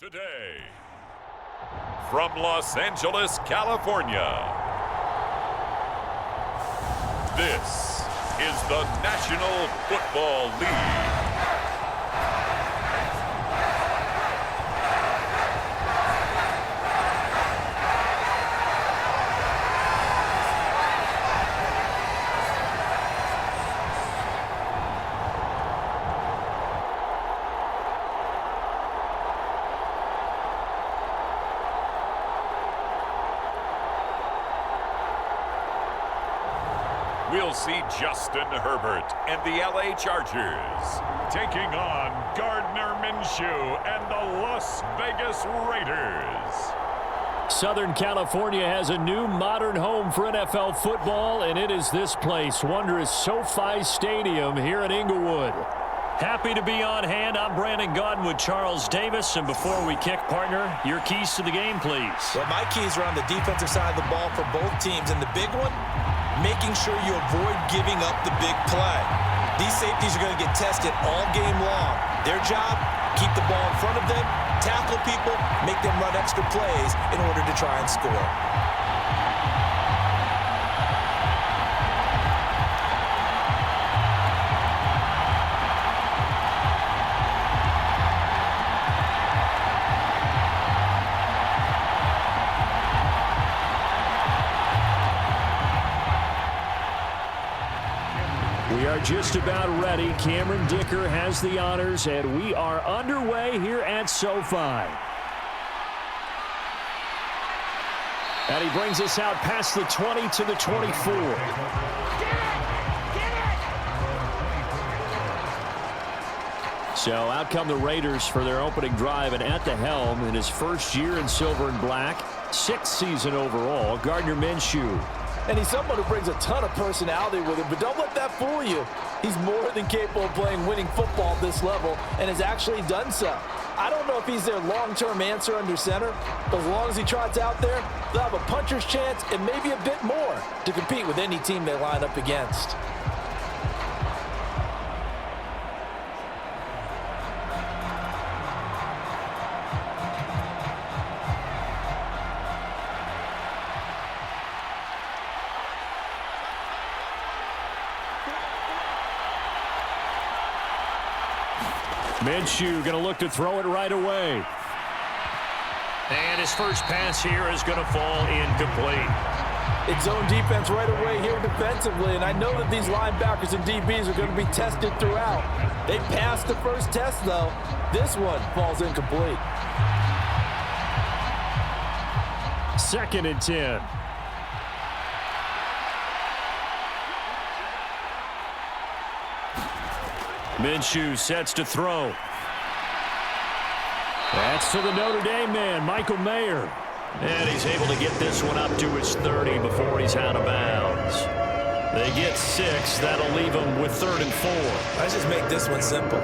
Today, from Los Angeles, California, this is the National Football League. We'll see Justin Herbert and the LA Chargers taking on Gardner Minshew and the Las Vegas Raiders. Southern California has a new modern home for NFL football, and it is this place, wondrous SoFi Stadium here in Inglewood. Happy to be on hand. I'm Brandon Gaudin with Charles Davis, and before we kick, partner, your keys to the game, please. Well, my keys are on the defensive side of the ball for both teams, and the big one, making sure you avoid giving up the big play. These safeties are going to get tested all game long. Their job, keep the ball in front of them, tackle people, make them run extra plays in order to try and score. We are just about ready. Cameron Dicker has the honors, and we are underway here at SoFi. And he brings us out past the 20 to the 24. So out come the Raiders for their opening drive, and at the helm in his first year in silver and black, sixth season overall, Gardner Minshew. And he's someone who brings a ton of personality with him, but don't let that fool you. He's more than capable of playing winning football at this level and has actually done so. I don't know if he's their long-term answer under center, but as long as he trots out there, they'll have a puncher's chance and maybe a bit more to compete with any team they line up against. Minshew going to look to throw it right away. And his first pass here is going to fall incomplete. It's zone defense right away here defensively, and I know that these linebackers and DBs are going to be tested throughout. They passed the first test, though. This one falls incomplete. 2nd and 10. Minshew sets to throw. That's to the Notre Dame man, Michael Mayer. And he's able to get this one up to his 30 before he's out of bounds. They get 6. That'll leave him with 3rd and 4. Let's just make this one simple.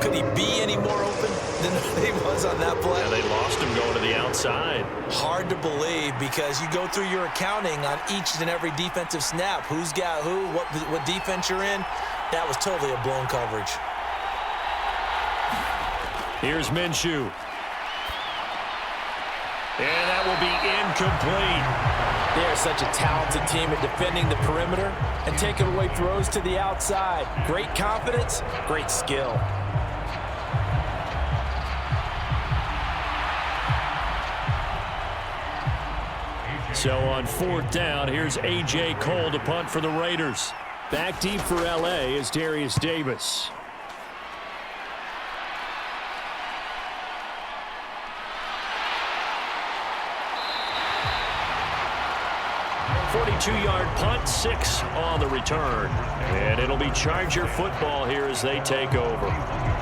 Could he be any more open than he was on that play? And they lost him going to the outside. Hard to believe because you go through your accounting on each and every defensive snap. Who's got who, what defense you're in. That was totally a blown coverage. Here's Minshew. And that will be incomplete. They are such a talented team at defending the perimeter and taking away throws to the outside. Great confidence, great skill. So on 4th down, here's A.J. Cole to punt for the Raiders. Back deep for L.A. is Darius Davis. 42-yard punt, 6 on the return. And it'll be Charger football here as they take over.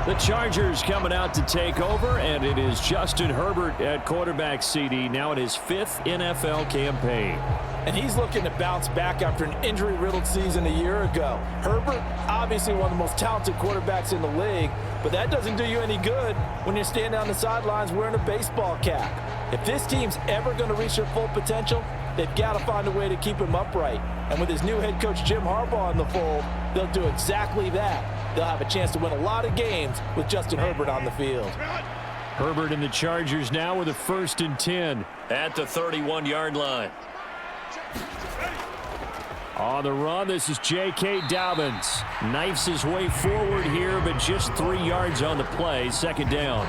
The Chargers coming out to take over, and it is Justin Herbert at quarterback CD, now in his 5th NFL campaign. And he's looking to bounce back after an injury-riddled season a year ago. Herbert, obviously one of the most talented quarterbacks in the league, but that doesn't do you any good when you're standing on the sidelines wearing a baseball cap. If this team's ever going to reach their full potential, they've got to find a way to keep him upright. And with his new head coach Jim Harbaugh in the fold, they'll do exactly that. They'll have a chance to win a lot of games with Justin Herbert on the field. Herbert and the Chargers now with a 1st and 10 at the 31-yard line. On the run, this is J.K. Dobbins. Knifes his way forward here, but just 3 yards on the play. 2nd down.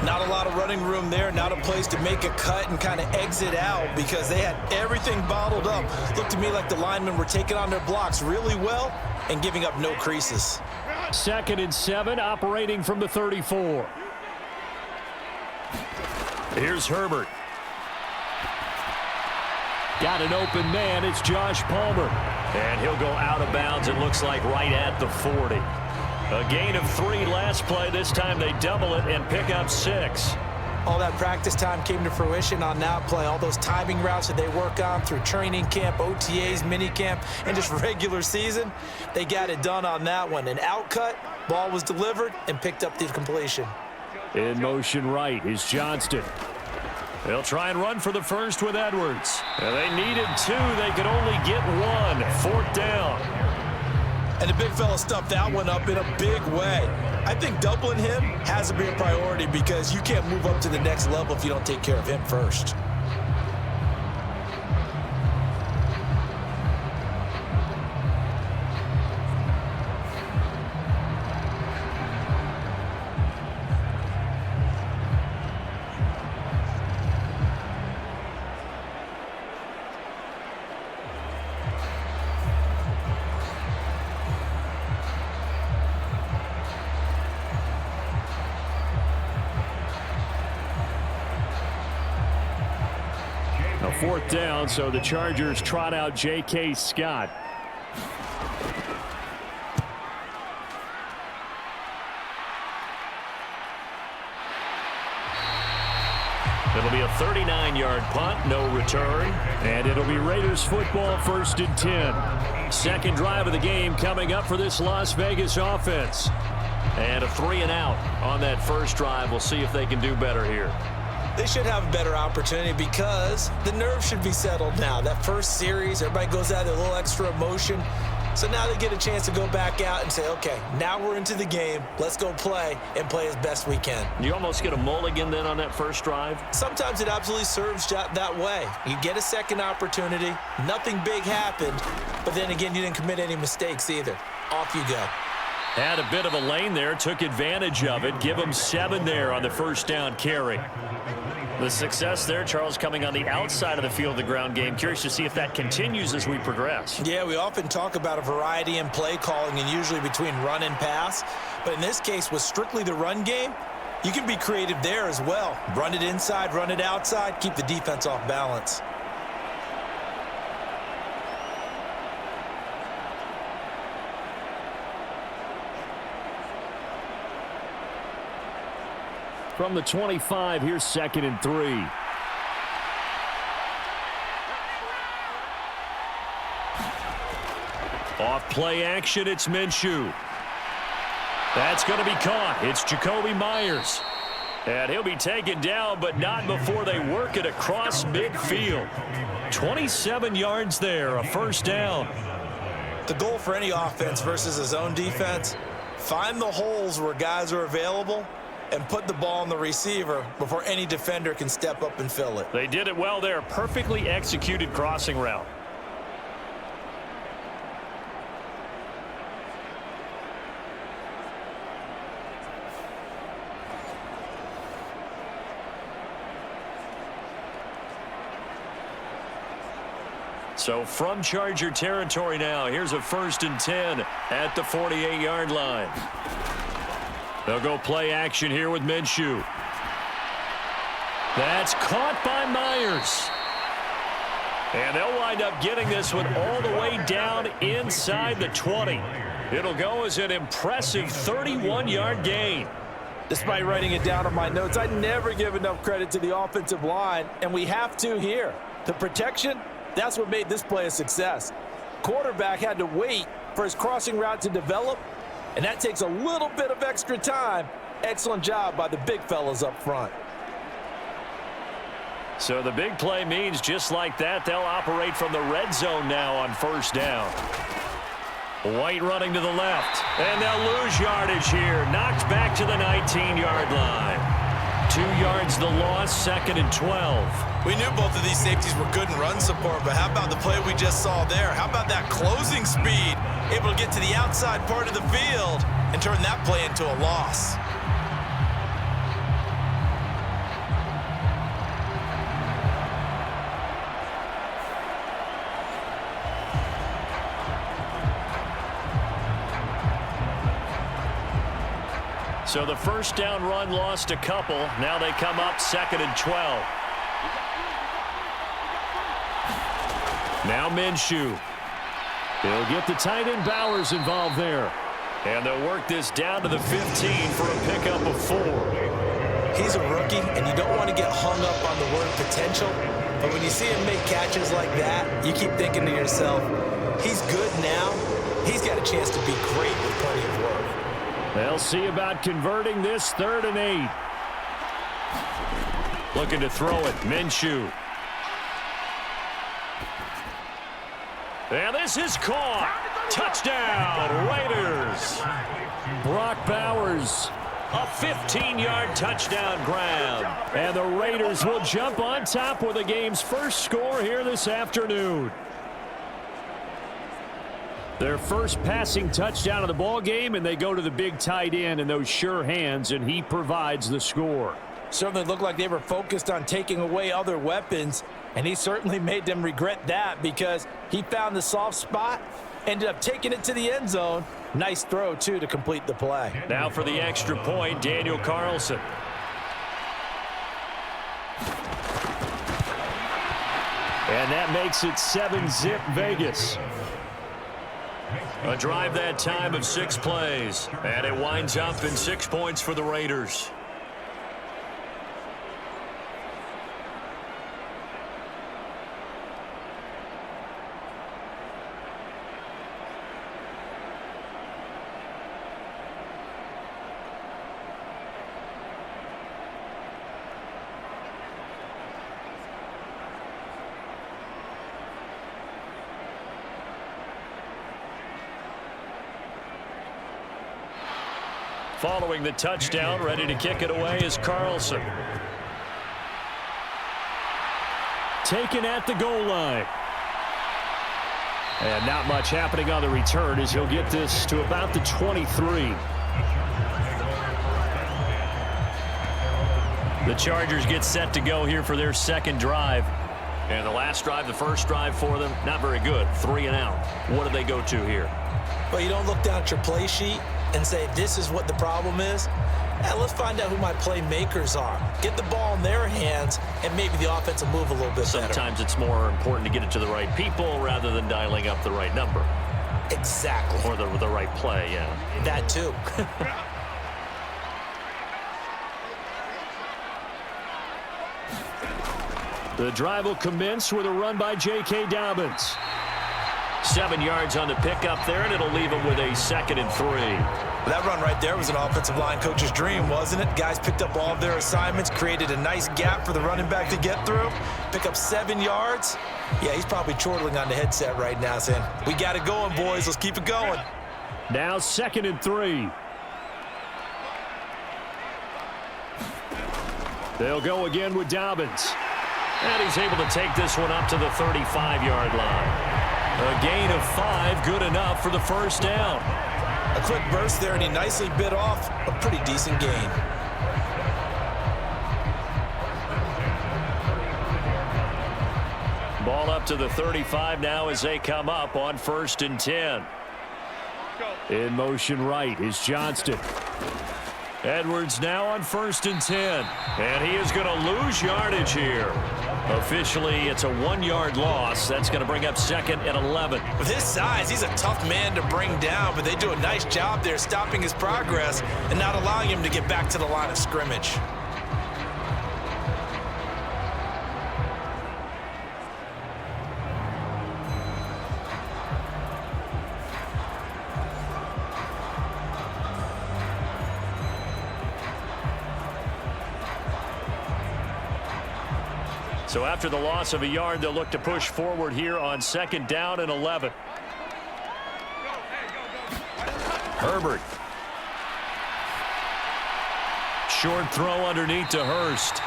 Not a lot of running room there. Not a place to make a cut and kind of exit out because they had everything bottled up. Looked to me like the linemen were taking on their blocks really well and giving up no creases. 2nd and 7, operating from the 34. Here's Herbert. Got an open man. It's Josh Palmer. And he'll go out of bounds, it looks like, right at the 40. A gain of 3 last play. This time they double it and pick up 6. All that practice time came to fruition on that play. All those timing routes that they work on through training camp, OTAs, minicamp, and just regular season, they got it done on that one. An outcut, ball was delivered, and picked up the completion. In motion right is Johnston. They'll try and run for the first with Edwards. And they needed 2. They could only get 1. 4th down. And the big fella stuffed that one up in a big way. I think doubling him has to be a priority because you can't move up to the next level if you don't take care of him first. A 4th down, so the Chargers trot out J.K. Scott. It'll be a 39-yard punt, no return, and it'll be Raiders football, 1st and 10. Second drive of the game coming up for this Las Vegas offense. And a 3-and-out on that first drive. We'll see if they can do better here. They should have a better opportunity because the nerves should be settled now. That first series, everybody goes out with a little extra emotion. So now they get a chance to go back out and say, okay, now we're into the game. Let's go play and play as best we can. You almost get a mulligan then on that first drive? Sometimes it absolutely serves that way. You get a second opportunity. Nothing big happened. But then again, you didn't commit any mistakes either. Off you go. Had a bit of a lane there, took advantage of it. Give him 7 there on the first down carry. The success there, Charles, coming on the outside of the field, the ground game. Curious to see if that continues as we progress. Yeah, we often talk about a variety in play calling and usually between run and pass. But in this case, with strictly the run game, you can be creative there as well. Run it inside, run it outside, keep the defense off balance. From the 25, here's 2nd and 3. Off play action, it's Minshew. That's going to be caught. It's Jacoby Myers. And he'll be taken down, but not before they work it across midfield. 27 yards there, a first down. The goal for any offense versus a zone defense, find the holes where guys are available and put the ball on the receiver before any defender can step up and fill it. They did it well there. Perfectly executed crossing route. So from Charger territory now, here's a 1st and 10 at the 48-yard line. They'll go play action here with Minshew. That's caught by Myers. And they'll wind up getting this one all the way down inside the 20. It'll go as an impressive 31-yard gain. Despite writing it down on my notes, I never give enough credit to the offensive line, and we have to here. The protection, that's what made this play a success. Quarterback had to wait for his crossing route to develop, and that takes a little bit of extra time. Excellent job by the big fellas up front. So the big play means just like that, they'll operate from the red zone now on first down. White running to the left, and they'll lose yardage here. Knocked back to the 19-yard line. 2 yards the loss, 2nd and 12. We knew both of these safeties were good in run support, but how about the play we just saw there? How about that closing speed? Able to get to the outside part of the field and turn that play into a loss. So the first down run lost a couple. Now they come up 2nd and 12. Now Minshew. He'll get the tight end Bowers involved there. And they'll work this down to the 15 for a pickup of 4. He's a rookie, and you don't want to get hung up on the word potential. But when you see him make catches like that, you keep thinking to yourself, he's good now. He's got a chance to be great with plenty of work. They'll see about converting this 3rd and 8. Looking to throw it, Minshew. And this is caught. Touchdown, Raiders. Brock Bowers, a 15-yard touchdown grab. And the Raiders will jump on top with the game's first score here this afternoon. Their first passing touchdown of the ball game, and they go to the big tight end in those sure hands, and he provides the score. Certainly looked like they were focused on taking away other weapons, and he certainly made them regret that because he found the soft spot, ended up taking it to the end zone. Nice throw, too, to complete the play. Now for the extra point, Daniel Carlson. And that makes it 7-zip Vegas. A drive that time of 6 plays. And it winds up in 6 points for the Raiders. Following the touchdown, ready to kick it away is Carlson. Taken at the goal line. And not much happening on the return as he'll get this to about the 23. The Chargers get set to go here for their second drive. And the last drive, the first drive for them, not very good. 3 and out. What do they go to here? Well, you don't look down at your play sheet and say, this is what the problem is. Let's find out who my playmakers are. Get the ball in their hands, and maybe the offense will move a little bit better. Sometimes it's more important to get it to the right people rather than dialing up the right number. Exactly. Or the right play, yeah. That too. The drive will commence with a run by J.K. Dobbins. 7 yards on the pickup there, and it'll leave him with a 2nd and 3. That run right there was an offensive line coach's dream, wasn't it? Guys picked up all of their assignments, created a nice gap for the running back to get through, pick up 7 yards. Yeah, he's probably chortling on the headset right now saying, we got it going, boys. Let's keep it going. Now 2nd and 3. They'll go again with Dobbins. And he's able to take this one up to the 35-yard line. A gain of 5, good enough for the first down. A quick burst there, and he nicely bit off a pretty decent gain. Ball up to the 35 now as they come up on 1st and 10. In motion right is Johnston. Edwards now on 1st and 10. And he is going to lose yardage here. Officially, it's a 1-yard loss. That's going to bring up 2nd and 11. With his size, he's a tough man to bring down, but they do a nice job there stopping his progress and not allowing him to get back to the line of scrimmage. So after the loss of a yard, they'll look to push forward here on 2nd down and 11. Herbert. Short throw underneath to Hurst.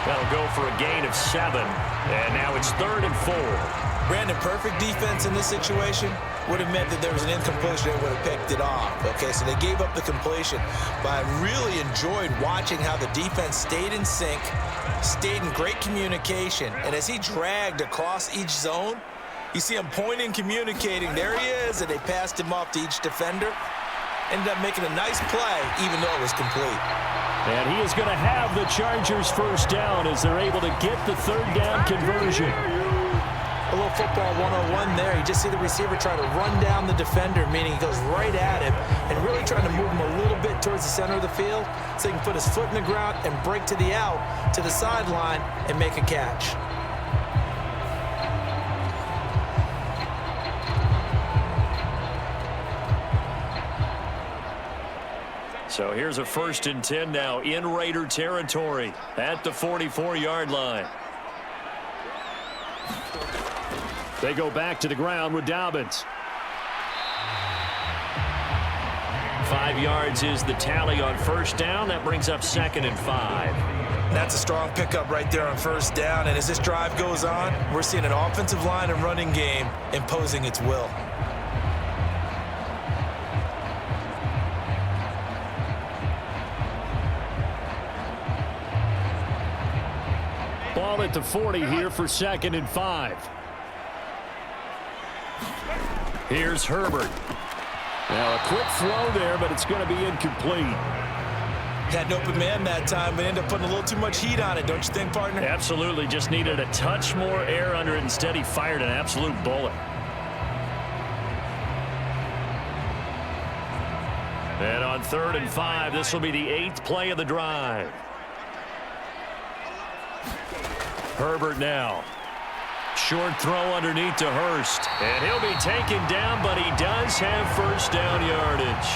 That'll go for a gain of 7. And now it's 3rd and 4. Brandon, perfect defense in this situation would have meant that there was an incompletion. They would have picked it off. Okay, so they gave up the completion. But I really enjoyed watching how the defense stayed in sync, stayed in great communication. And as he dragged across each zone, you see him pointing, communicating. There he is, and they passed him off to each defender. Ended up making a nice play, even though it was complete. And he is going to have the Chargers first down as they're able to get the 3rd down conversion. A little football 101 there. You just see the receiver try to run down the defender, meaning he goes right at him and really trying to move him a little bit towards the center of the field so he can put his foot in the ground and break to the out, to the sideline, and make a catch. So here's a 1st and 10 now in Raider territory at the 44-yard line. They go back to the ground with Dobbins. 5 yards is the tally on 1st down. That brings up 2nd and 5. That's a strong pickup right there on 1st down. And as this drive goes on, we're seeing an offensive line and running game imposing its will. Ball at the 40 here for 2nd and 5. Here's Herbert. Now a quick throw there, but it's going to be incomplete. Had an open man that time, but ended up putting a little too much heat on it, don't you think, partner? Absolutely. Just needed a touch more air under it. Instead, he fired an absolute bullet. And on 3rd and 5, this will be the 8th play of the drive. Herbert now. Short throw underneath to Hurst. And he'll be taken down, but he does have 1st down yardage.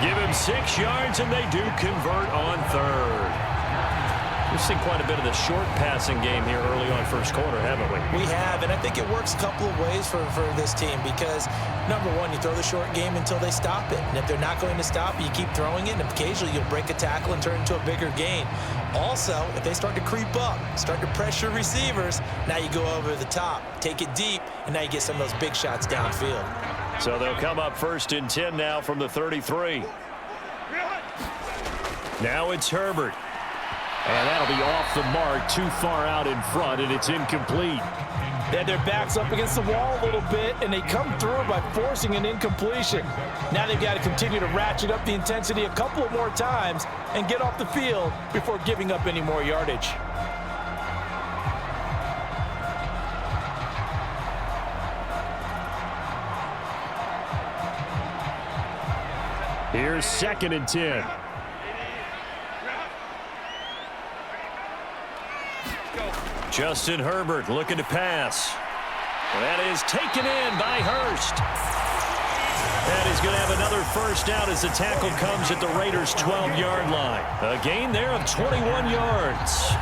Give him 6 yards, and they do convert on 3rd. We've seen quite a bit of the short passing game here early on 1st quarter, haven't we? We have, and I think it works a couple of ways for this team because, number one, you throw the short game until they stop it. And if they're not going to stop it, you keep throwing it, and occasionally you'll break a tackle and turn it into a bigger gain. Also, if they start to creep up, start to pressure receivers, now you go over the top, take it deep, and now you get some of those big shots downfield. So they'll come up 1st and 10 now from the 33. Now it's Herbert. And that'll be off the mark, too far out in front, and it's incomplete. They had their backs up against the wall a little bit, and they come through by forcing an incompletion. Now they've got to continue to ratchet up the intensity a couple of more times and get off the field before giving up any more yardage. Here's 2nd and 10. Justin Herbert looking to pass. That is taken in by Hurst. And he's going to have another 1st down as the tackle comes at the Raiders' 12-yard line. A gain there of 21 yards.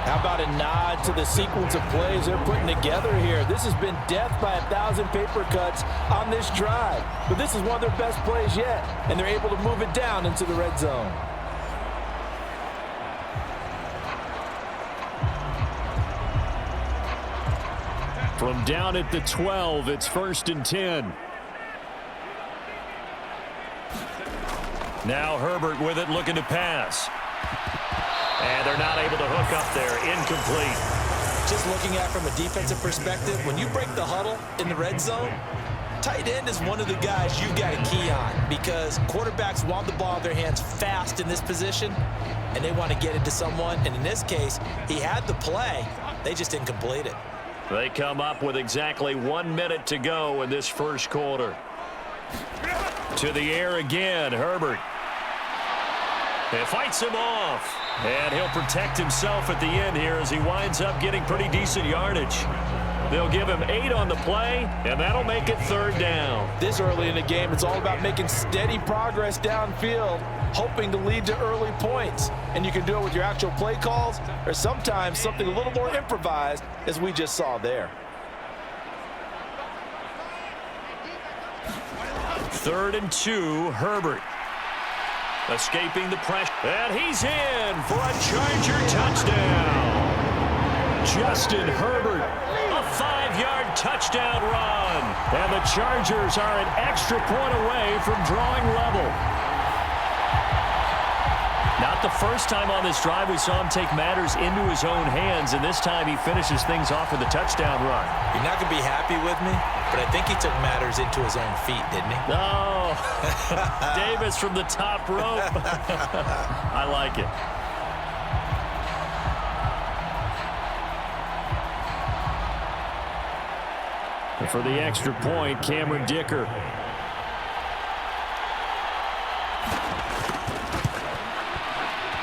How about a nod to the sequence of plays they're putting together here? This has been death by 1,000 paper cuts on this drive. But this is one of their best plays yet, and they're able to move it down into the red zone. From down at the 12, it's 1st and 10. Now Herbert with it, looking to pass. And they're not able to hook up there. Incomplete. Just looking at it from a defensive perspective, when you break the huddle in the red zone, tight end is one of the guys you've got to key on because quarterbacks want the ball in their hands fast in this position, and they want to get it to someone. And in this case, he had the play. They just didn't complete it. They come up with exactly 1 minute to go in this 1st quarter. To the air again, Herbert. It fights him off. And he'll protect himself at the end here as he winds up getting pretty decent yardage. They'll give him 8 on the play, and that'll make it 3rd down. This early in the game, it's all about making steady progress downfield, hoping to lead to early points. And you can do it with your actual play calls or sometimes something a little more improvised, as we just saw there. 3rd and 2, Herbert. Escaping the pressure. And he's in for a Charger touchdown. Justin Herbert, a 5-yard touchdown run. And the Chargers are an extra point away from drawing level. Not the first time on this drive we saw him take matters into his own hands, and this time he finishes things off with a touchdown run. You're not going to be happy with me, but I think he took matters into his own feet, didn't he? No. Davis from the top rope. I like it. And for the extra point, Cameron Dicker.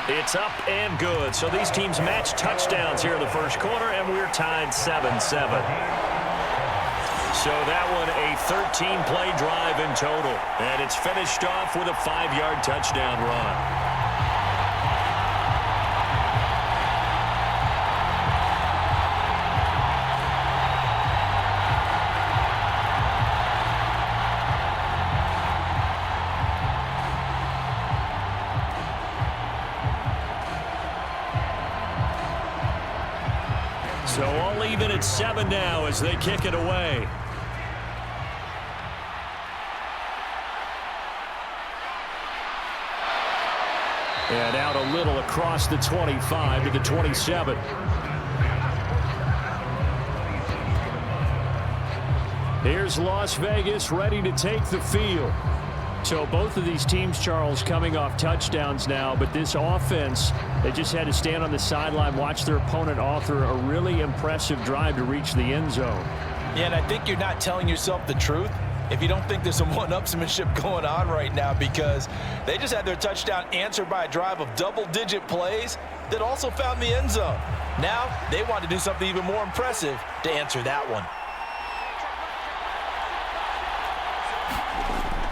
It's up and good. So these teams match touchdowns here in the first quarter, and we're tied 7-7. So that one a 13-play drive in total. And it's finished off with a 5-yard touchdown run. So all even at 7 now as they kick it away. And out a little across the 25 to the 27. Here's Las Vegas ready to take the field. So both of these teams, Charles, coming off touchdowns now, but this offense, they just had to stand on the sideline, watch their opponent author a really impressive drive to reach the end zone. Yeah, and I think you're not telling yourself the truth if you don't think there's some one-upsmanship going on right now, because they just had their touchdown answered by a drive of double-digit plays that also found the end zone. Now they want to do something even more impressive to answer that one.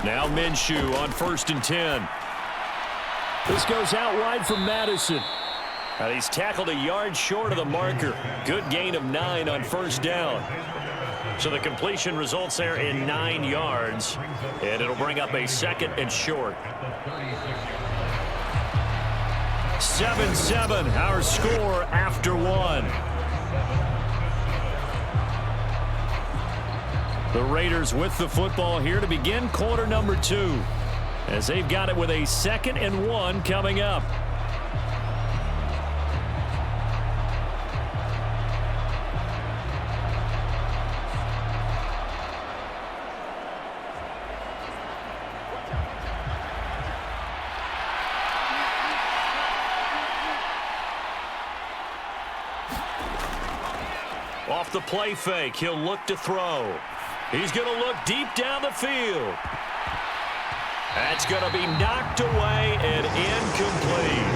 Now Minshew on 1st and 10. This goes out wide from Madison. And he's tackled a yard short of the marker. Good gain of 9 on 1st down. So the completion results there in 9 yards. And it'll bring up a 2nd and short. 7-7, our score after 1. The Raiders with the football here to begin quarter number 2, as they've got it with a 2nd and 1 coming up. Off the play fake, he'll look to throw. He's going to look deep down the field. That's going to be knocked away and incomplete.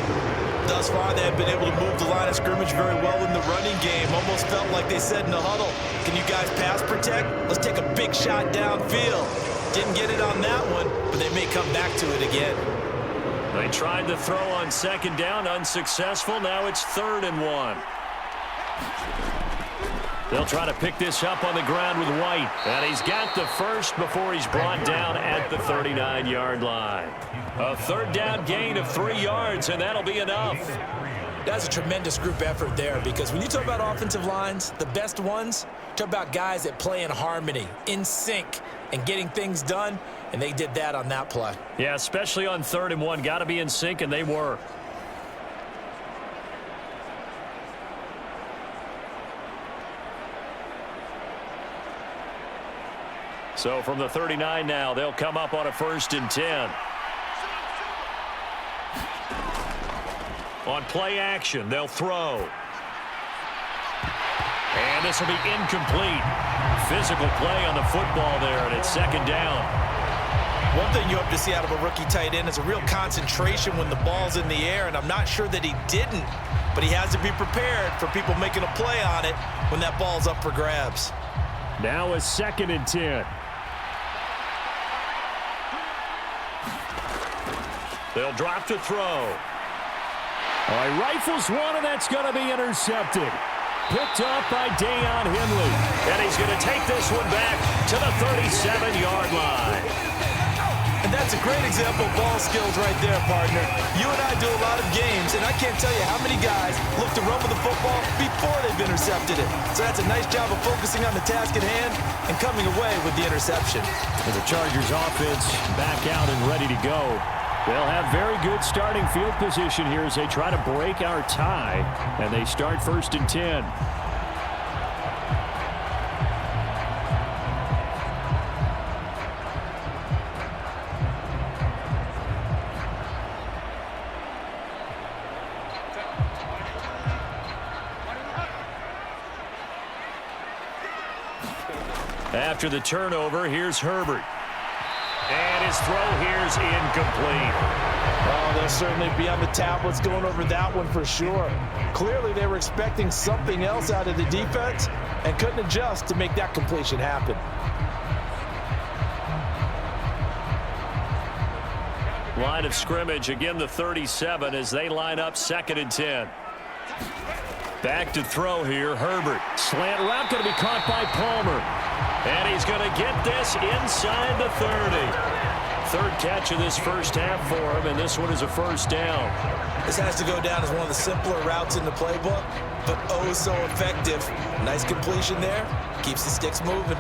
Thus far, they have been able to move the line of scrimmage very well in the running game. Almost felt like they said in the huddle, can you guys pass protect? Let's take a big shot downfield. Didn't get it on that one, but they may come back to it again. They tried the throw on 2nd down, unsuccessful. Now it's 3rd and 1. They'll try to pick this up on the ground with White. And he's got the first before he's brought down at the 39-yard line. A 3rd down gain of 3 yards, and that'll be enough. That's a tremendous group effort there, because when you talk about offensive lines, the best ones, talk about guys that play in harmony, in sync, and getting things done, and they did that on that play. Yeah, especially on 3rd and 1. Got to be in sync, and they were. So from the 39 now, they'll come up on a 1st and 10. On play action, they'll throw. And this will be incomplete. Physical play on the football there, and it's 2nd down. One thing you hope to see out of a rookie tight end is a real concentration when the ball's in the air, and I'm not sure that he didn't, but he has to be prepared for people making a play on it when that ball's up for grabs. Now a 2nd and 10. They'll drop to throw. All right, rifles one, and that's going to be intercepted. Picked up by Deion Henley. And he's going to take this one back to the 37-yard line. And that's a great example of ball skills right there, partner. You and I do a lot of games, and I can't tell you how many guys look to run with the football before they've intercepted it. So that's a nice job of focusing on the task at hand and coming away with the interception. And the Chargers offense back out and ready to go. They'll have very good starting field position here as they try to break our tie, and they start 1st and 10. After the turnover, here's Herbert. And his throw here's incomplete. Oh, they'll certainly be on the tablets going over that one for sure. Clearly, they were expecting something else out of the defense and couldn't adjust to make that completion happen. Line of scrimmage, again the 37 as they line up 2nd and 10. Back to throw here, Herbert. Slant route going to be caught by Palmer. And he's going to get this inside the 30. 3rd catch of this first half for him, and this one is a 1st down. This has to go down as one of the simpler routes in the playbook, but oh so effective. Nice completion there. Keeps the sticks moving.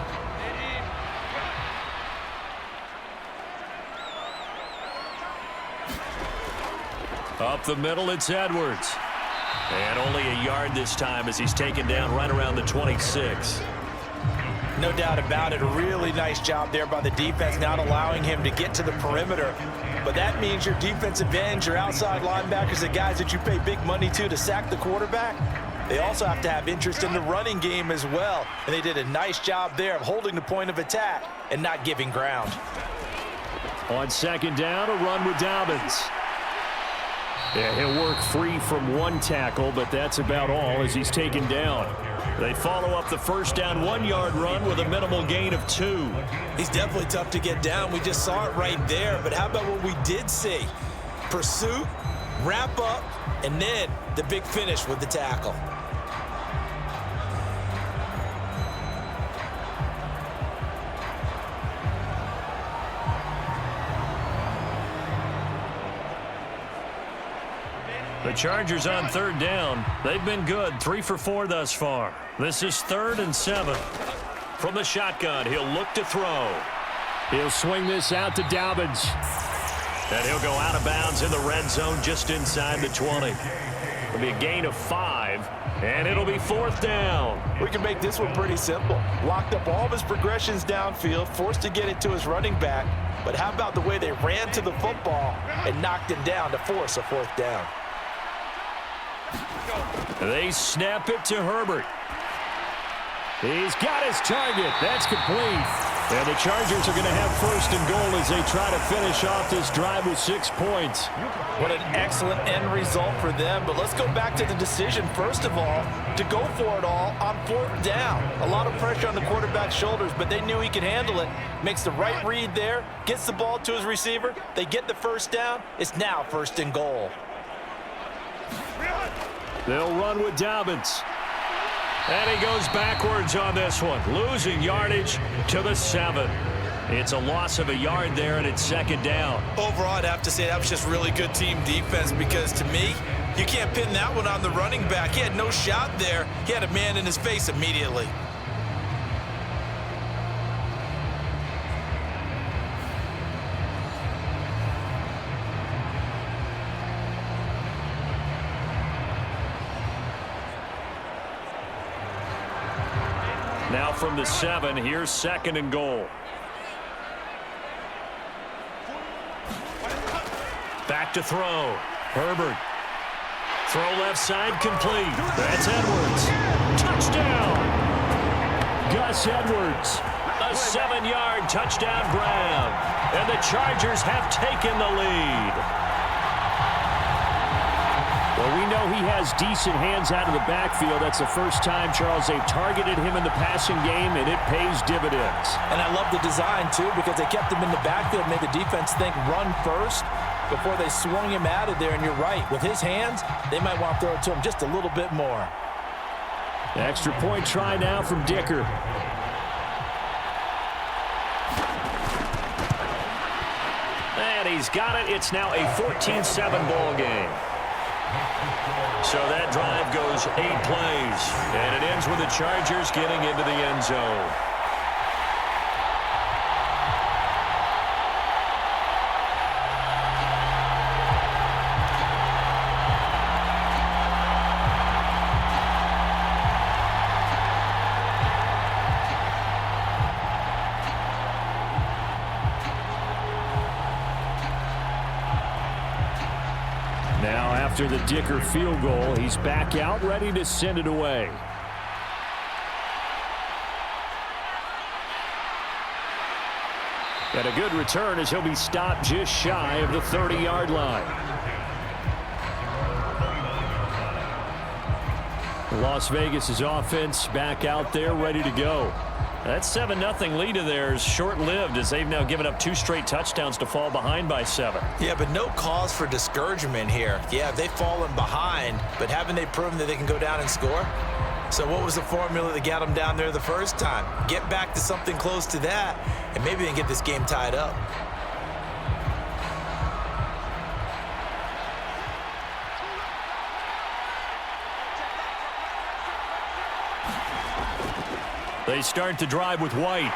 Up the middle, it's Edwards. And only a yard this time as he's taken down right around the 26. No doubt about it. A really nice job there by the defense, not allowing him to get to the perimeter. But that means your defensive ends, your outside linebackers, the guys that you pay big money to sack the quarterback, they also have to have interest in the running game as well. And they did a nice job there of holding the point of attack and not giving ground. On 2nd down, a run with Dobbins. Yeah, he'll work free from 1 tackle, but that's about all as he's taken down. They follow up the 1st down 1-yard run with a minimal gain of 2. He's definitely tough to get down. We just saw it right there. But how about what we did see? Pursuit, wrap up, and then the big finish with the tackle. The Chargers on 3rd down. They've been good, 3 for 4 thus far. This is 3rd and 7. From the shotgun, he'll look to throw. He'll swing this out to Dobbins. And he'll go out of bounds in the red zone just inside the 20. It'll be a gain of 5, and it'll be 4th down. We can make this one pretty simple. Locked up all of his progressions downfield, forced to get it to his running back. But how about the way they ran to the football and knocked him down to force a 4th down? They snap it to Herbert. He's got his target. That's complete. And the Chargers are going to have 1st and goal as they try to finish off this drive with 6 points. What an excellent end result for them. But let's go back to the decision, first of all, to go for it all on 4th down. A lot of pressure on the quarterback's shoulders, but they knew he could handle it. Makes the right read there, gets the ball to his receiver. They get the 1st down. It's now 1st and goal. They'll run with Dobbins. And he goes backwards on this one, losing yardage to the 7. It's a loss of a yard there, and it's 2nd down. Overall, I'd have to say that was just really good team defense because, to me, you can't pin that one on the running back. He had no shot there. He had a man in his face immediately. Now from the 7, here's 2nd and goal. Back to throw. Herbert. Throw left side complete. That's Edwards. Touchdown. Gus Edwards. A 7-yard touchdown grab. And the Chargers have taken the lead. Well, we know he has decent hands out of the backfield. That's the first time, Charles, they've targeted him in the passing game, and it pays dividends. And I love the design, too, because they kept him in the backfield, made the defense think run first before they swung him out of there. And you're right, with his hands, they might want to throw it to him just a little bit more. Extra point try now from Dicker. And he's got it. It's now a 14-7 ball game. So that drive goes 8 plays. And it ends with the Chargers getting into the end zone. Now, after the Dicker field goal, he's back out, ready to send it away. And a good return as he'll be stopped just shy of the 30-yard line. Las Vegas' offense back out there, ready to go. That 7-0 lead of theirs short-lived as they've now given up 2 straight touchdowns to fall behind by 7. Yeah, but no cause for discouragement here. Yeah, they've fallen behind, but haven't they proven that they can go down and score? So what was the formula that got them down there the first time? Get back to something close to that, and maybe they can get this game tied up. They start the drive with White.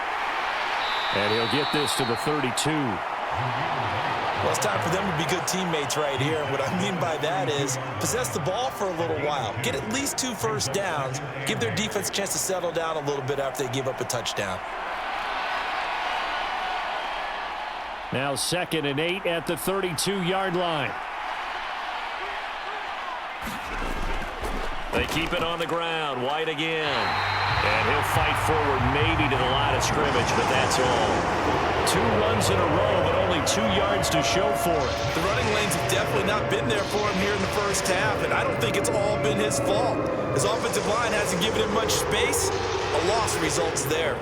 And he'll get this to the 32. Well, it's time for them to be good teammates right here. And what I mean by that is possess the ball for a little while. Get at least 2 first downs. Give their defense a chance to settle down a little bit after they give up a touchdown. Now 2nd and 8 at the 32-yard line. They keep it on the ground. White again. And he'll fight forward maybe to the line of scrimmage, but that's all. 2 runs in a row, but only 2 yards to show for it. The running lanes have definitely not been there for him here in the first half, and I don't think it's all been his fault. His offensive line hasn't given him much space. A loss results there.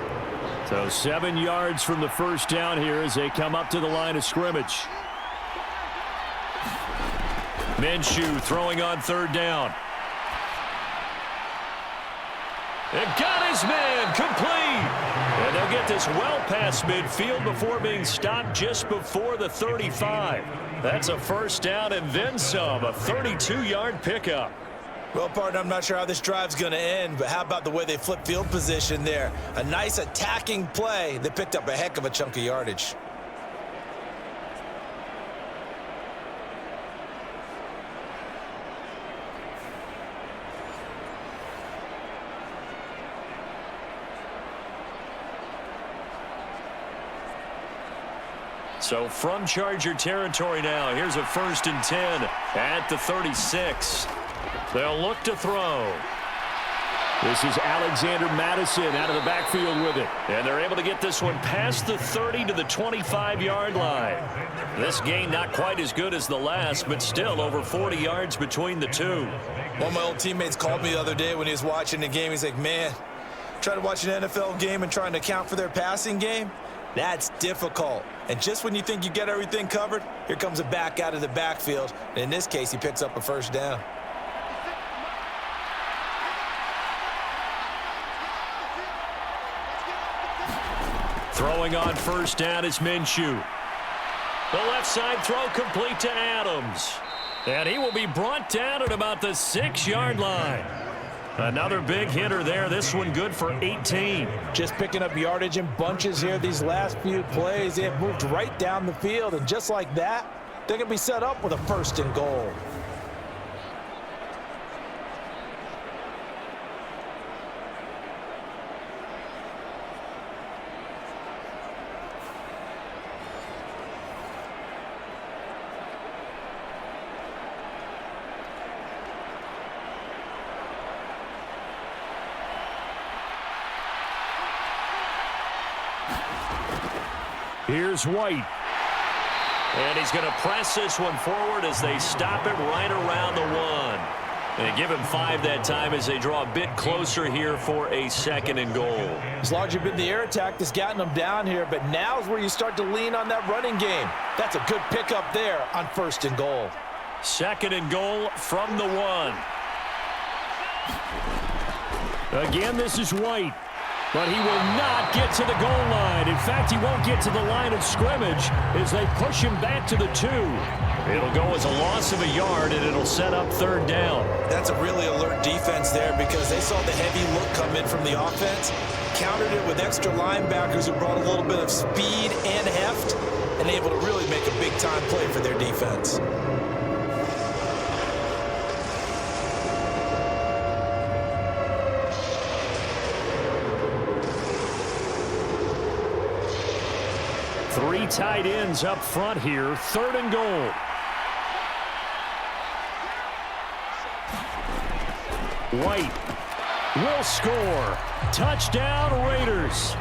So 7 yards from the first down here as they come up to the line of scrimmage. Minshew throwing on 3rd down. And got his man complete. And they'll get this well past midfield before being stopped just before the 35. That's a first down and then some, a 32-yard pickup. Well, partner, I'm not sure how this drive's going to end, but how about the way they flip field position there? A nice attacking play that picked up a heck of a chunk of yardage. So from Charger territory now, here's a 1st and 10 at the 36. They'll look to throw. This is Alexander Madison out of the backfield with it. And they're able to get this one past the 30 to the 25-yard line. This gain not quite as good as the last, but still over 40 yards between the two. One of my old teammates called me the other day when he was watching the game. He's like, man, trying to watch an NFL game and trying to account for their passing game? That's difficult. And just when you think you get everything covered, here comes a back out of the backfield. And in this case, he picks up a first down. Throwing on 1st down is Minshew. The left side throw complete to Adams. And he will be brought down at about the 6-yard line. Another big hitter there. This one good for 18. Just picking up yardage in bunches here these last few plays. They have moved right down the field, and just like that, they're going to be set up with a 1st and goal. Here's White. And he's going to press this one forward as they stop it right around the 1. They give him 5 that time as they draw a bit closer here for a 2nd and goal. As long as you've been the air attack that's gotten them down here, but now's where you start to lean on that running game. That's a good pickup there on 1st and goal. 2nd and goal from the 1. Again, this is White. but he will not get to the goal line. In fact, he won't get to the line of scrimmage as they push him back to the 2. It'll go as a loss of a yard, and it'll set up 3rd down. That's a really alert defense there because they saw the heavy look come in from the offense, countered it with extra linebackers who brought a little bit of speed and heft, and able to really make a big-time play for their defense. Three tight ends up front here, 3rd and goal. White will score. Touchdown, Raiders.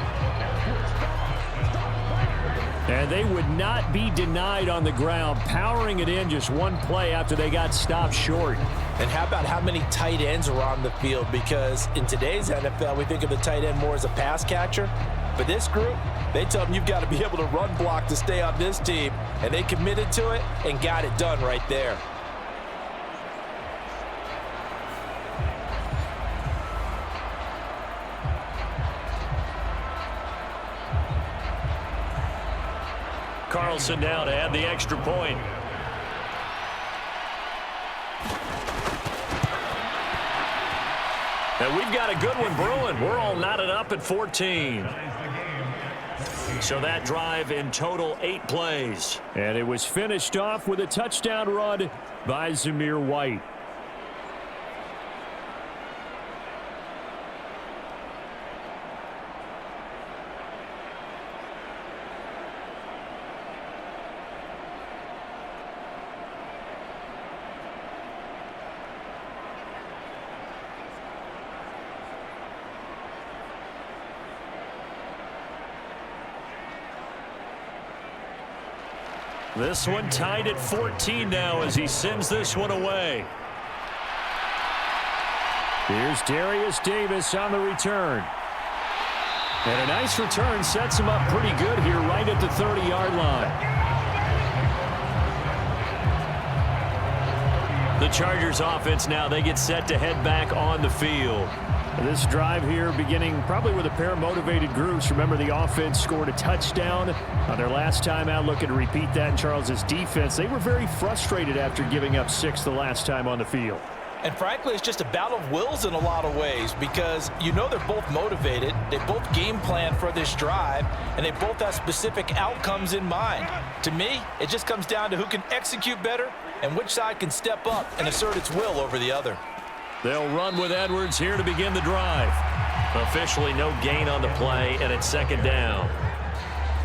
And they would not be denied on the ground, powering it in just one play after they got stopped short. And how about how many tight ends are on the field? Because in today's NFL, we think of the tight end more as a pass catcher. But this group, they tell them you've got to be able to run block to stay on this team. And they committed to it and got it done right there. Carlson now to add the extra point. And we've got a good one brewing. We're all knotted up at 14. So that drive in total 8 plays. And it was finished off with a touchdown run by Zamir White. This one tied at 14 now as he sends this one away. Here's Darius Davis on the return. And a nice return sets him up pretty good here right at the 30-yard line. The Chargers offense now, they get set to head back on the field. This drive here beginning probably with a pair of motivated groups. Remember, the offense scored a touchdown on their last time out, looking to repeat that in Charles's defense. They were very frustrated after giving up 6 the last time on the field. And frankly, it's just a battle of wills in a lot of ways because you know they're both motivated. They both game plan for this drive, and they both have specific outcomes in mind. To me, it just comes down to who can execute better and which side can step up and assert its will over the other. They'll run with Edwards here to begin the drive. Officially no gain on the play, and it's 2nd down.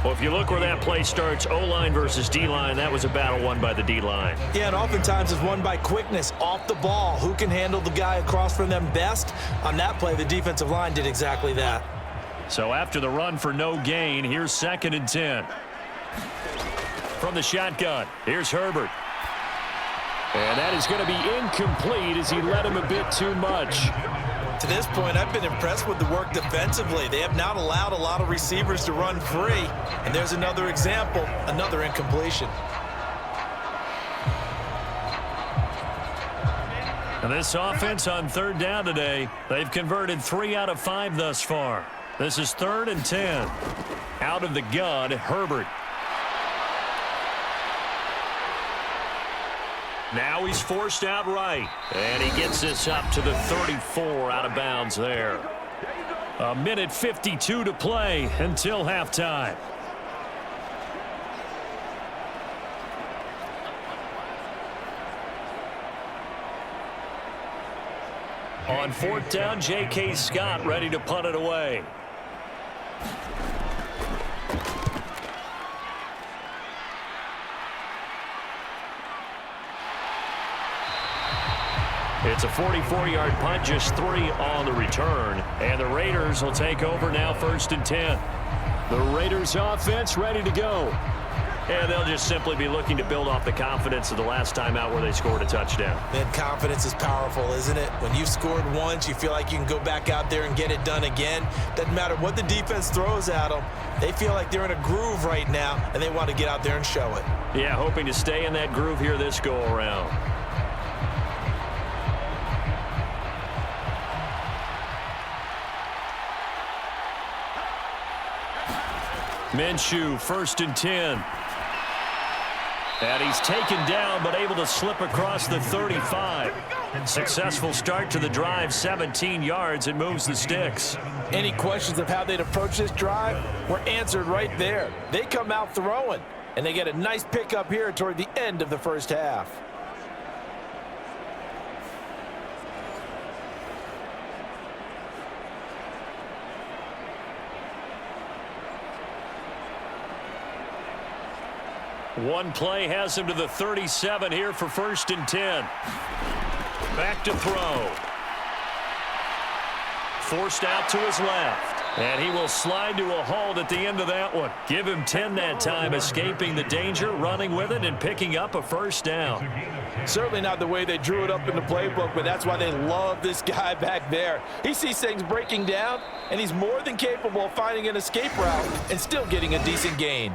Well, if you look where that play starts, O-line versus D-line, that was a battle won by the D-line. Yeah, and oftentimes it's won by quickness off the ball. Who can handle the guy across from them best? On that play, the defensive line did exactly that. So after the run for no gain, here's 2nd and 10. From the shotgun, here's Herbert. And that is going to be incomplete as he led him a bit too much. To this point, I've been impressed with the work defensively. They have not allowed a lot of receivers to run free. And there's another example, another incompletion. And this offense on 3rd down today, they've converted 3 out of 5 thus far. This is 3rd and 10. Out of the gun, Herbert. Now he's forced out right. And he gets this up to the 34 out of bounds there. 1:52 to play until halftime. On 4th down, J.K. Scott ready to punt it away. It's a 44-yard punt, just 3 on the return. And the Raiders will take over now, 1st and 10. The Raiders offense ready to go. And they'll just simply be looking to build off the confidence of the last time out where they scored a touchdown. Man, confidence is powerful, isn't it? When you've scored once, you feel like you can go back out there and get it done again. Doesn't matter what the defense throws at them. They feel like they're in a groove right now, and they want to get out there and show it. Yeah, hoping to stay in that groove here this go-around. Minshew, 1st and 10. And he's taken down, but able to slip across the 35. Successful start to the drive, 17 yards, and moves the sticks. Any questions of how they'd approach this drive were answered right there. They come out throwing, and they get a nice pickup here toward the end of the first half. One play has him to the 37 here for 1st and 10. Back to throw. Forced out to his left. And he will slide to a halt at the end of that one. Give him 10 that time, escaping the danger, running with it, and picking up a 1st down. Certainly not the way they drew it up in the playbook, but that's why they love this guy back there. He sees things breaking down, and he's more than capable of finding an escape route and still getting a decent gain.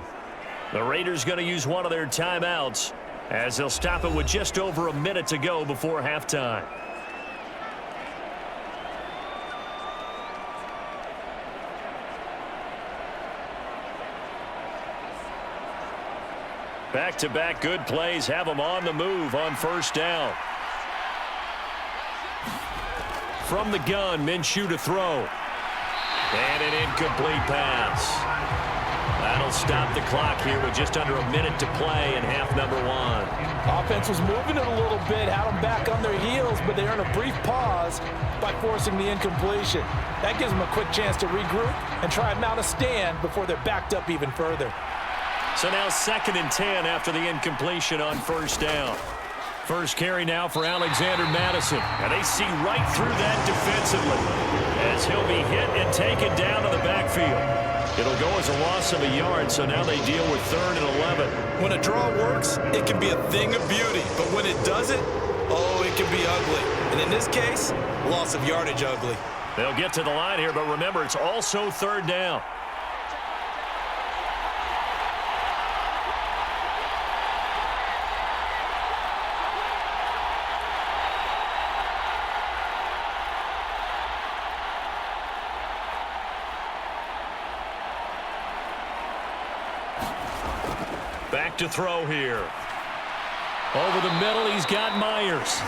The Raiders going to use one of their timeouts as they'll stop it with just over a minute to go before halftime. Back-to-back good plays have them on the move on 1st down. From the gun, Minshew to throw. And an incomplete pass. That'll stop the clock here with just under a minute to play in half number 1. Offense was moving it a little bit, had them back on their heels, but they earn a brief pause by forcing the incompletion. That gives them a quick chance to regroup and try and mount a stand before they're backed up even further. So now 2nd and 10 after the incompletion on 1st down. First carry now for Alexander Madison. And they see right through that defensively as he'll be hit and taken down to the backfield. It'll go as a loss of a yard, so now they deal with 3rd and 11. When a draw works, it can be a thing of beauty. But when it doesn't, oh, it can be ugly. And in this case, loss of yardage ugly. They'll get to the line here, but remember, it's also 3rd down. Back to throw here. Over the middle, he's got Myers.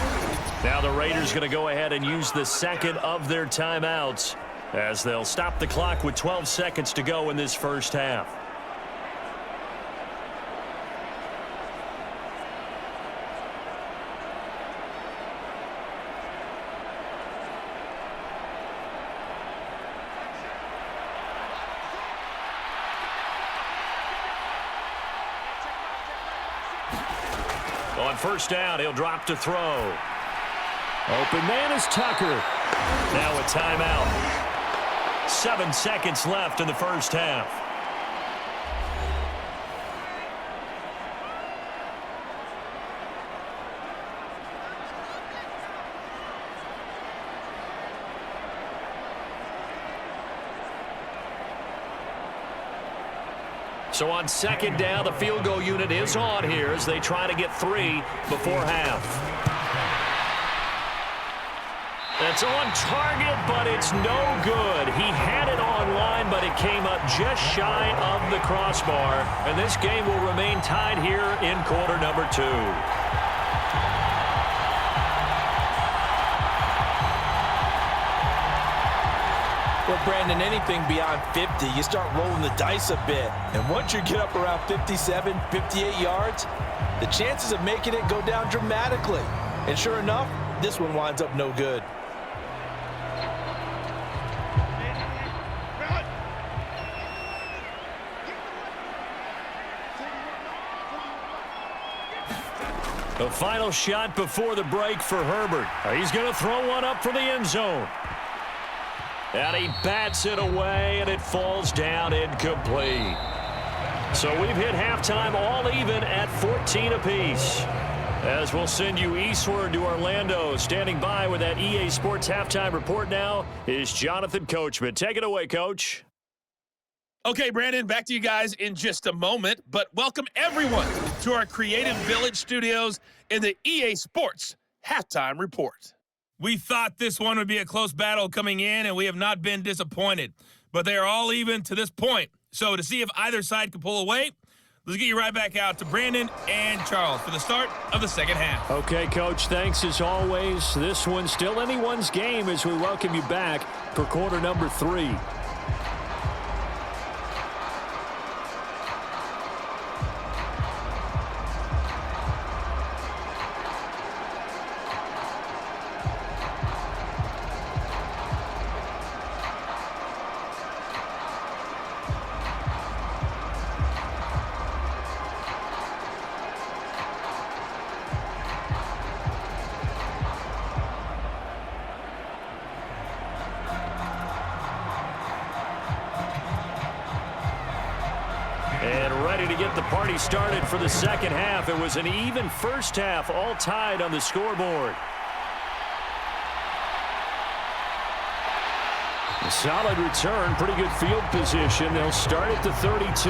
Now the Raiders going to go ahead and use the 2nd of their timeouts as they'll stop the clock with 12 seconds to go in this first half. On 1st down, he'll drop to throw. Open man is Tucker. Now a timeout. 7 seconds left in the first half. So on 2nd down, the field goal unit is on here as they try to get 3 before half. That's on target, but it's no good. He had it on line, but it came up just shy of the crossbar. And this game will remain tied here in quarter number 2. Well, Brandon, anything beyond 50, you start rolling the dice a bit. And once you get up around 57, 58 yards, the chances of making it go down dramatically. And sure enough, this one winds up no good. The final shot before the break for Herbert. He's going to throw one up for the end zone. And he bats it away, and it falls down incomplete. So we've hit halftime all even at 14 apiece. As we'll send you eastward to Orlando. Standing by with that EA Sports halftime report now is Jonathan Coachman. Take it away, Coach. Okay, Brandon, back to you guys in just a moment. But welcome everyone to our Creative Village studios in the EA Sports halftime report. We thought this one would be a close battle coming in, and we have not been disappointed. But they are all even to this point So to see if either side can pull away, let's get you right back out to Brandon and Charles for the start of the second half. Okay, Coach, thanks as always. This one's still anyone's game as we welcome you back for quarter number 3. And ready to get the party started for the second half. It was an even first half, all tied on the scoreboard. A solid return, pretty good field position. They'll start at the 32.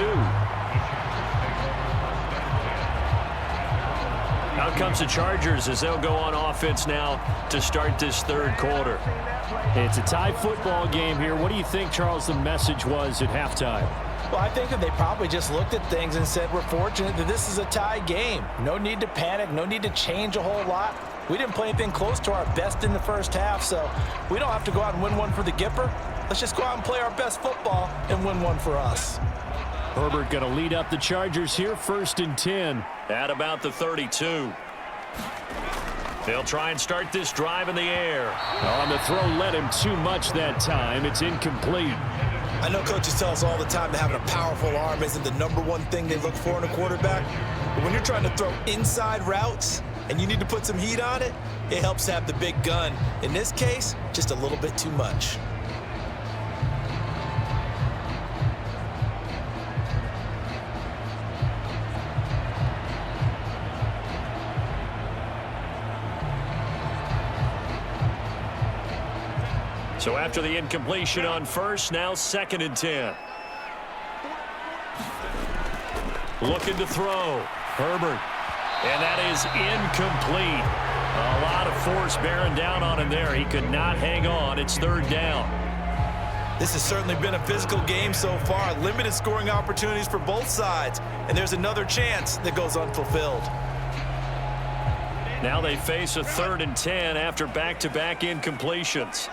Out comes the Chargers as they'll go on offense now to start this third quarter. It's a tie football game here. What do you think, Charles, the message was at halftime? Well, I think that they probably just looked at things and said, we're fortunate that this is a tie game. No need to panic, no need to change a whole lot. We didn't play anything close to our best in the first half, so we don't have to go out and win one for the Gipper. Let's just go out and play our best football and win one for us. Herbert going to lead up the Chargers here, 1st and 10 at about the 32. They'll try and start this drive in the air. On the throw, led him too much that time. It's incomplete. I know coaches tell us all the time that having a powerful arm isn't the #1 thing they look for in a quarterback. But when you're trying to throw inside routes and you need to put some heat on it, it helps to have the big gun. In this case, just a little bit too much. So after the incompletion on first, now 2nd and 10. Looking to throw. Herbert. And that is incomplete. A lot of force bearing down on him there. He could not hang on. It's 3rd down. This has certainly been a physical game so far. Limited scoring opportunities for both sides. And there's another chance that goes unfulfilled. Now they face a 3rd and 10 after back-to-back incompletions.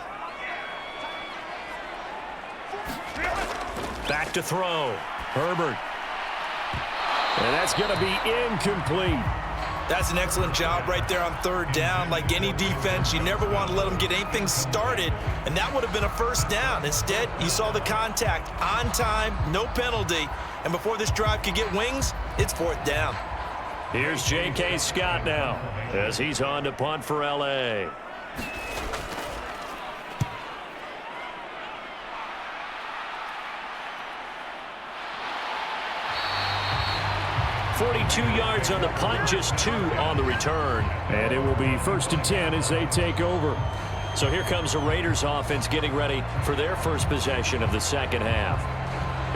Back to throw. Herbert. And that's going to be incomplete. That's an excellent job right there on 3rd down. Like any defense, you never want to let them get anything started, and that would have been a 1st down. Instead, you saw the contact on time, no penalty, and before this drive could get wings, it's 4th down. Here's J.K. Scott now as he's on to punt for L.A. 42 yards on the punt, just 2 on the return. And it will be 1st and 10 as they take over. So here comes the Raiders offense getting ready for their first possession of the second half.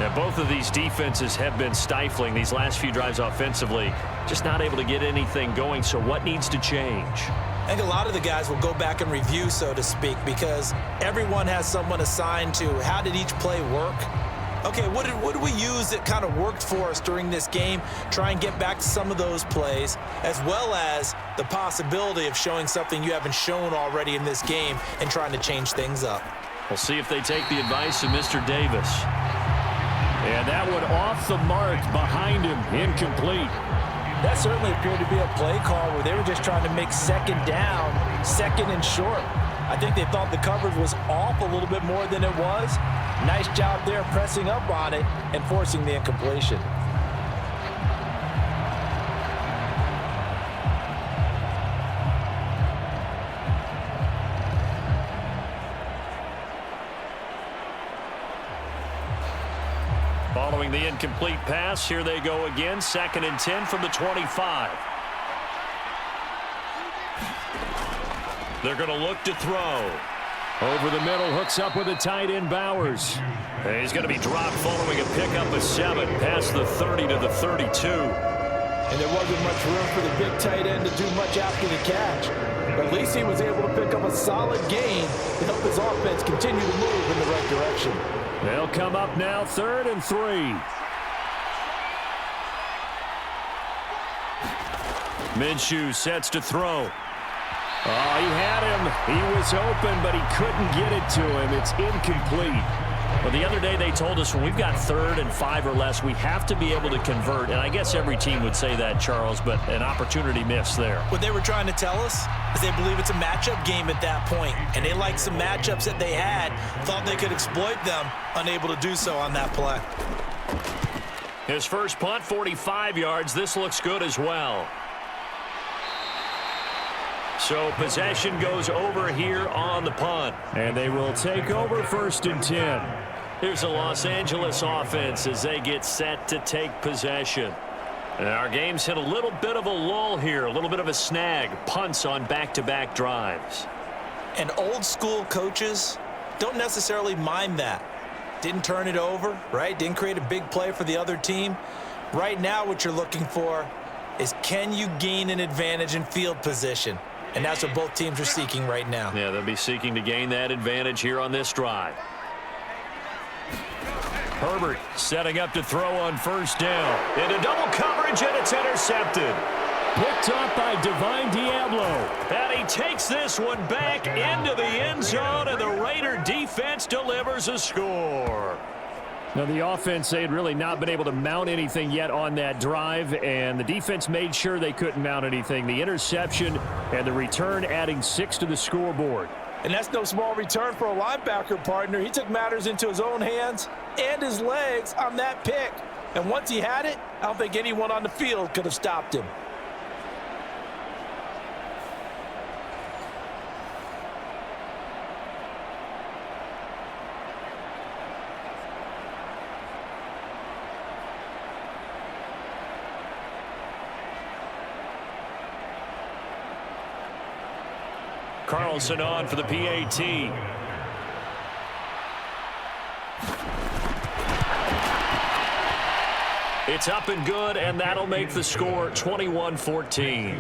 Now, both of these defenses have been stifling these last few drives offensively, just not able to get anything going. So what needs to change? I think a lot of the guys will go back and review, so to speak, because everyone has someone assigned to how did each play work. Okay, what did we use that kind of worked for us during this game? Try and get back to some of those plays, as well as the possibility of showing something you haven't shown already in this game and trying to change things up. We'll see if they take the advice of Mr. Davis. And that one off the mark behind him, incomplete. That certainly appeared to be a play call where they were just trying to make 2nd down, 2nd and short. I think they thought the coverage was off a little bit more than it was. Nice job there pressing up on it and forcing the incompletion. Following the incomplete pass, here they go again. 2nd and 10 from the 25. They're going to look to throw. Over the middle, hooks up with a tight end, Bowers. And he's going to be dropped following a pickup of 7, past the 30 to the 32. And there wasn't much room for the big tight end to do much after the catch. But at least he was able to pick up a solid gain to help his offense continue to move in the right direction. They'll come up now, 3rd and 3. Minshew sets to throw. Oh, he had him. He was open, but he couldn't get it to him. It's incomplete. Well, the other day they told us when we've got 3rd and 5 or less, we have to be able to convert. And I guess every team would say that, Charles, but an opportunity missed there. What they were trying to tell us is they believe it's a matchup game at that point, and they liked some matchups that they had, thought they could exploit them, unable to do so on that play. His first punt, 45 yards. This looks good as well. So possession goes over here on the punt. And they will take over 1st and 10. Here's the Los Angeles offense as they get set to take possession. And our game's hit a little bit of a lull here, a little bit of a snag. Punts on back-to-back drives. And old school coaches don't necessarily mind that. Didn't turn it over, right? Didn't create a big play for the other team. Right now what you're looking for is, can you gain an advantage in field position? And that's what both teams are seeking right now. Yeah, they'll be seeking to gain that advantage here on this drive. Herbert setting up to throw on 1st down. Into double coverage, and it's intercepted. Picked up by Divine Diablo. And he takes this one back into the end zone, and the Raider defense delivers a score. Now, the offense, they had really not been able to mount anything yet on that drive, and the defense made sure they couldn't mount anything. The interception and the return adding 6 to the scoreboard. And that's no small return for a linebacker, partner. He took matters into his own hands and his legs on that pick. And once he had it, I don't think anyone on the field could have stopped him. Carlson on for the PAT. It's up and good, and that'll make the score 21-14.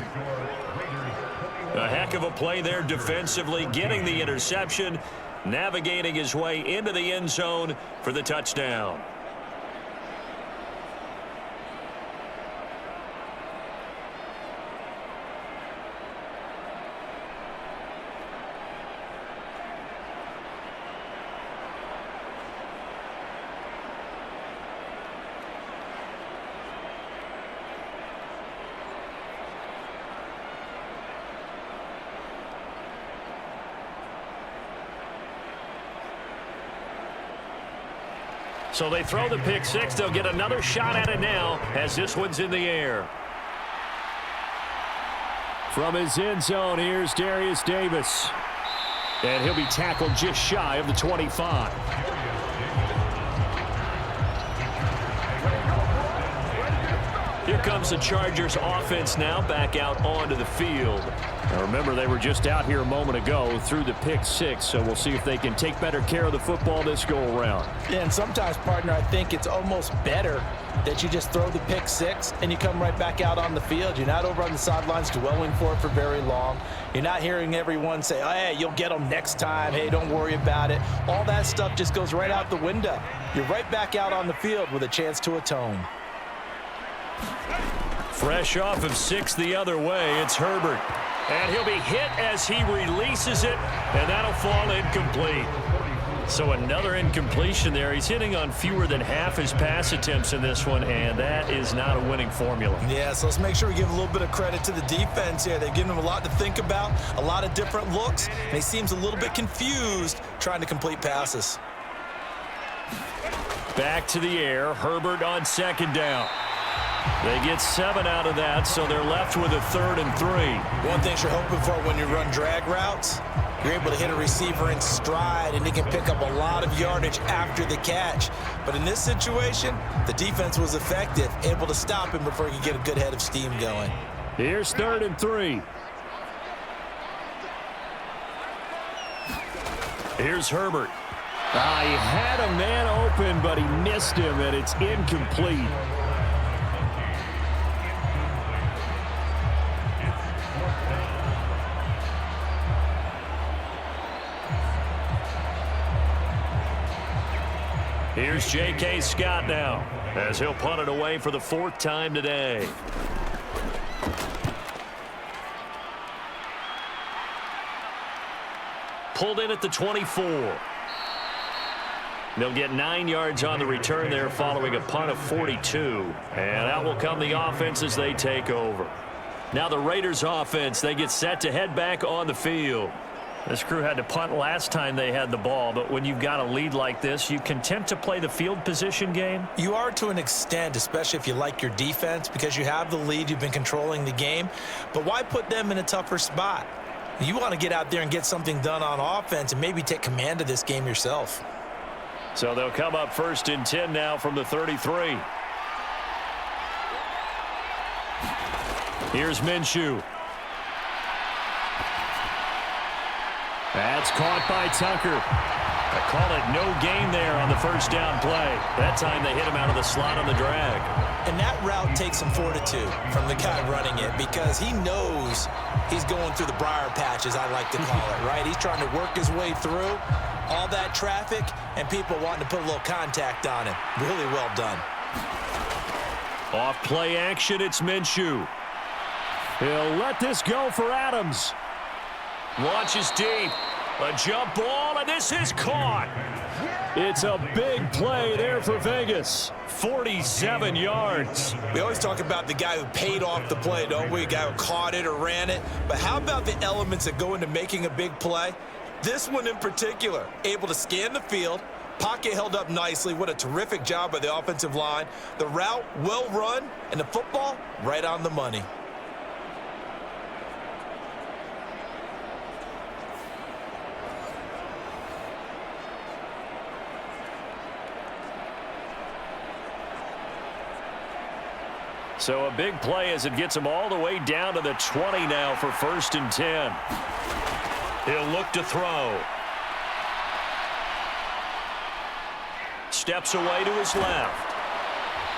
A heck of a play there defensively, getting the interception, navigating his way into the end zone for the touchdown. So they throw the pick 6. They'll get another shot at it now as this one's in the air. From his end zone, here's Darius Davis. And he'll be tackled just shy of the 25. Here comes the Chargers offense now back out onto the field. Now remember, they were just out here a moment ago through the pick 6, so we'll see if they can take better care of the football this go-around. And sometimes, partner, I think it's almost better that you just throw the pick 6 and you come right back out on the field. You're not over on the sidelines dwelling for it for very long. You're not hearing everyone say, oh, hey, you'll get them next time. Hey, don't worry about it. All that stuff just goes right out the window. You're right back out on the field with a chance to atone. Fresh off of 6 the other way, it's Herbert. And he'll be hit as he releases it, and that'll fall incomplete. So another incompletion there. He's hitting on fewer than half his pass attempts in this one, and that is not a winning formula. Yeah, so let's make sure we give a little bit of credit to the defense here. They've given him a lot to think about, a lot of different looks, and he seems a little bit confused trying to complete passes. Back to the air, Herbert on 2nd down. They get 7 out of that, so they're left with a 3rd and 3. One thing you're hoping for when you run drag routes, you're able to hit a receiver in stride, and he can pick up a lot of yardage after the catch. But in this situation, the defense was effective, able to stop him before he could get a good head of steam going. Here's 3rd and 3. Here's Herbert. He had a man open, but he missed him, and it's incomplete. Here's J.K. Scott now, as he'll punt it away for the 4th time today. Pulled in at the 24. They'll get 9 yards on the return there following a punt of 42. And out will come the offense as they take over. Now the Raiders offense, they get set to head back on the field. This crew had to punt last time they had the ball, but when you've got a lead like this, you content to play the field position game? You are to an extent, especially if you like your defense, because you have the lead, you've been controlling the game. But why put them in a tougher spot? You want to get out there and get something done on offense and maybe take command of this game yourself. So they'll come up 1st and 10 now from the 33. Here's Minshew. That's caught by Tucker. I call it no gain there on the 1st down play. That time they hit him out of the slot on the drag. And that route takes some fortitude from the guy running it because he knows he's going through the briar patch, as I like to call it, right? He's trying to work his way through all that traffic and people wanting to put a little contact on him. Really well done. Off play action, it's Minshew. He'll let this go for Adams. Launches deep. A jump ball, and this is caught. It's a big play there for Vegas. 47 yards. We always talk about the guy who paid off the play, don't we? The guy who caught it or ran it. But how about the elements that go into making a big play? This one in particular, able to scan the field, pocket held up nicely. What a terrific job by the offensive line. The route, well run, and the football, right on the money. So a big play as it gets him all the way down to the 20 now for 1st and 10. He'll look to throw. Steps away to his left.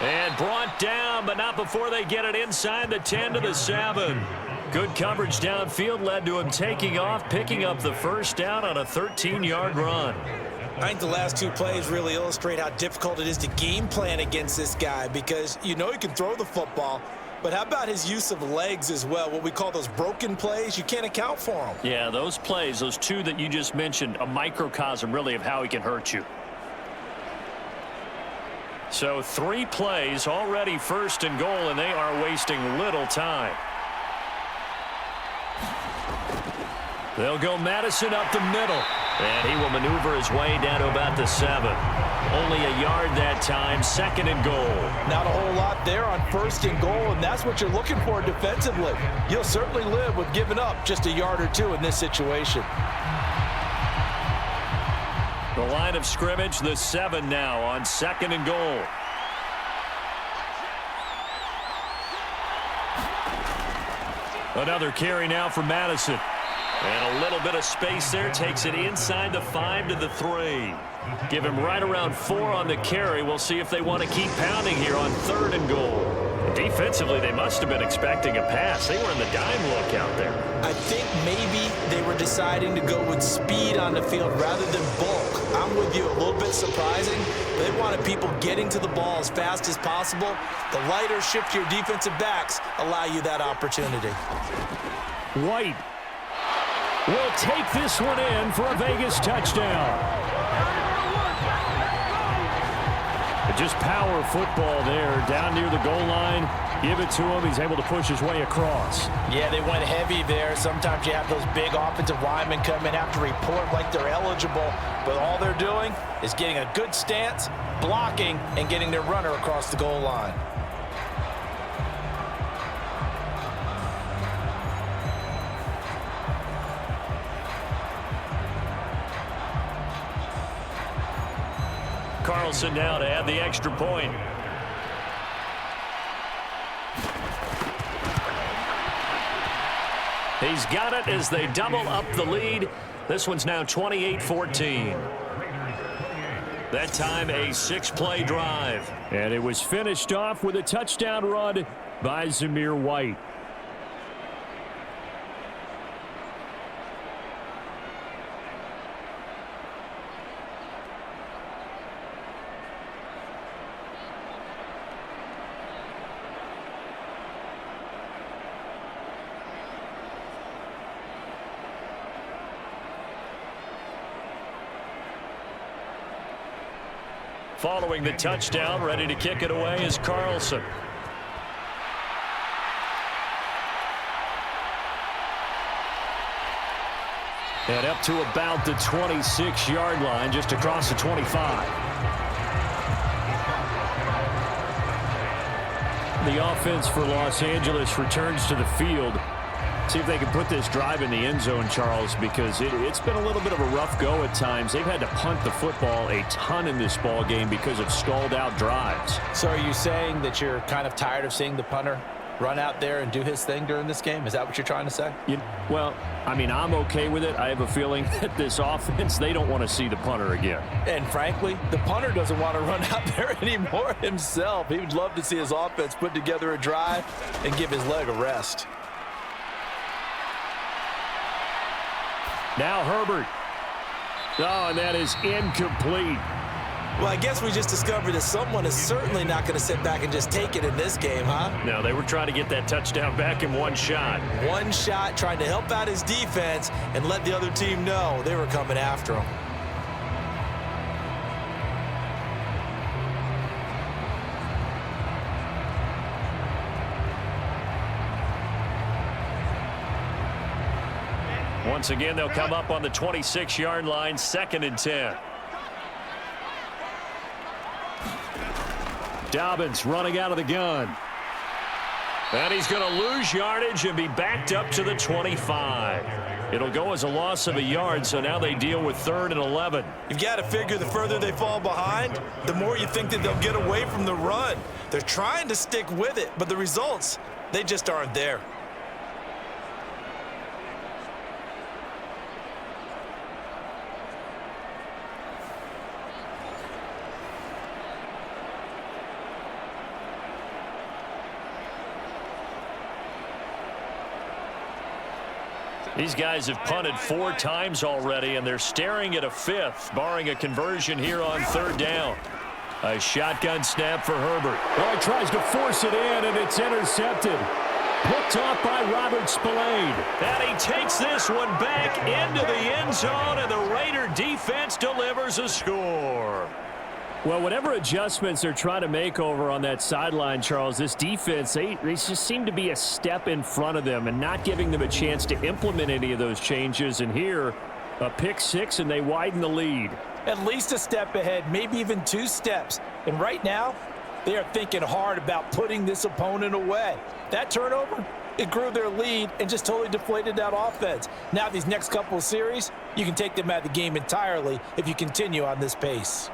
And brought down, but not before they get it inside the 10 to the 7. Good coverage downfield led to him taking off, picking up the 1st down on a 13-yard run. I think the last 2 plays really illustrate how difficult it is to game plan against this guy because you know he can throw the football, but how about his use of legs as well? What we call those broken plays, you can't account for them. Yeah, those plays, those 2 that you just mentioned, a microcosm really of how he can hurt you. So 3 plays, already 1st and goal, and they are wasting little time. They'll go Madison up the middle. And he will maneuver his way down to about the 7. Only a yard that time, 2nd and goal. Not a whole lot there on 1st and goal, and that's what you're looking for defensively. You'll certainly live with giving up just a yard or 2 in this situation. The line of scrimmage, the 7 now on 2nd and goal. Another carry now for Madison. And a little bit of space there, takes it inside the 5 to the 3. Give him right around 4 on the carry. We'll see if they want to keep pounding here on 3rd and goal. Defensively, they must have been expecting a pass. They were in the dime look out there. I think maybe they were deciding to go with speed on the field rather than bulk. I'm with you, a little bit surprising. They wanted people getting to the ball as fast as possible. The lighter, shiftier defensive backs allow you that opportunity. White will take this one in for a Vegas touchdown. Just power football there, down near the goal line. Give it to him. He's able to push his way across. Yeah, they went heavy there. Sometimes you have those big offensive linemen come in, have to report like they're eligible, but all they're doing is getting a good stance, blocking, and getting their runner across the goal line. Carlson now to add the extra point. He's got it as they double up the lead. This one's now 28-14. That time a 6-play drive. And it was finished off with a touchdown run by Zamir White. Following the touchdown, ready to kick it away is Carlson. And up to about the 26-yard line, just across the 25. The offense for Los Angeles returns to the field. See if they can put this drive in the end zone, Charles, because it's been a little bit of a rough go at times. They've had to punt the football a ton in this ball game because of stalled-out drives. So are you saying that you're kind of tired of seeing the punter run out there and do his thing during this game? Is that what you're trying to say? Well, I mean, I'm okay with it. I have a feeling that this offense, they don't want to see the punter again. And frankly, the punter doesn't want to run out there anymore himself. He would love to see his offense put together a drive and give his leg a rest. Now Herbert. Oh, and that is incomplete. Well, I guess we just discovered that someone is certainly not going to sit back and just take it in this game, huh? No, they were trying to get that touchdown back in one shot. One shot, trying to help out his defense and let the other team know they were coming after him. Once again, they'll come up on the 26-yard line, 2nd and 10. Dobbins running out of the gun. And he's going to lose yardage and be backed up to the 25. It'll go as a loss of a yard, so now they deal with 3rd and 11. You've got to figure the further they fall behind, the more you think that they'll get away from the run. They're trying to stick with it, but the results, they just aren't there. These guys have punted 4 times already, and they're staring at a 5th, barring a conversion here on 3rd down. A shotgun snap for Herbert. Well, he tries to force it in, and it's intercepted. Picked off by Robert Spillane. And he takes this one back into the end zone, and the Raider defense delivers a score. Well, whatever adjustments they're trying to make over on that sideline, Charles, this defense, they just seem to be a step in front of them and not giving them a chance to implement any of those changes. And here, a pick 6, and they widen the lead. At least a step ahead, maybe even 2 steps. And right now, they are thinking hard about putting this opponent away. That turnover, it grew their lead and just totally deflated that offense. Now these next couple of series, you can take them out of the game entirely if you continue on this pace.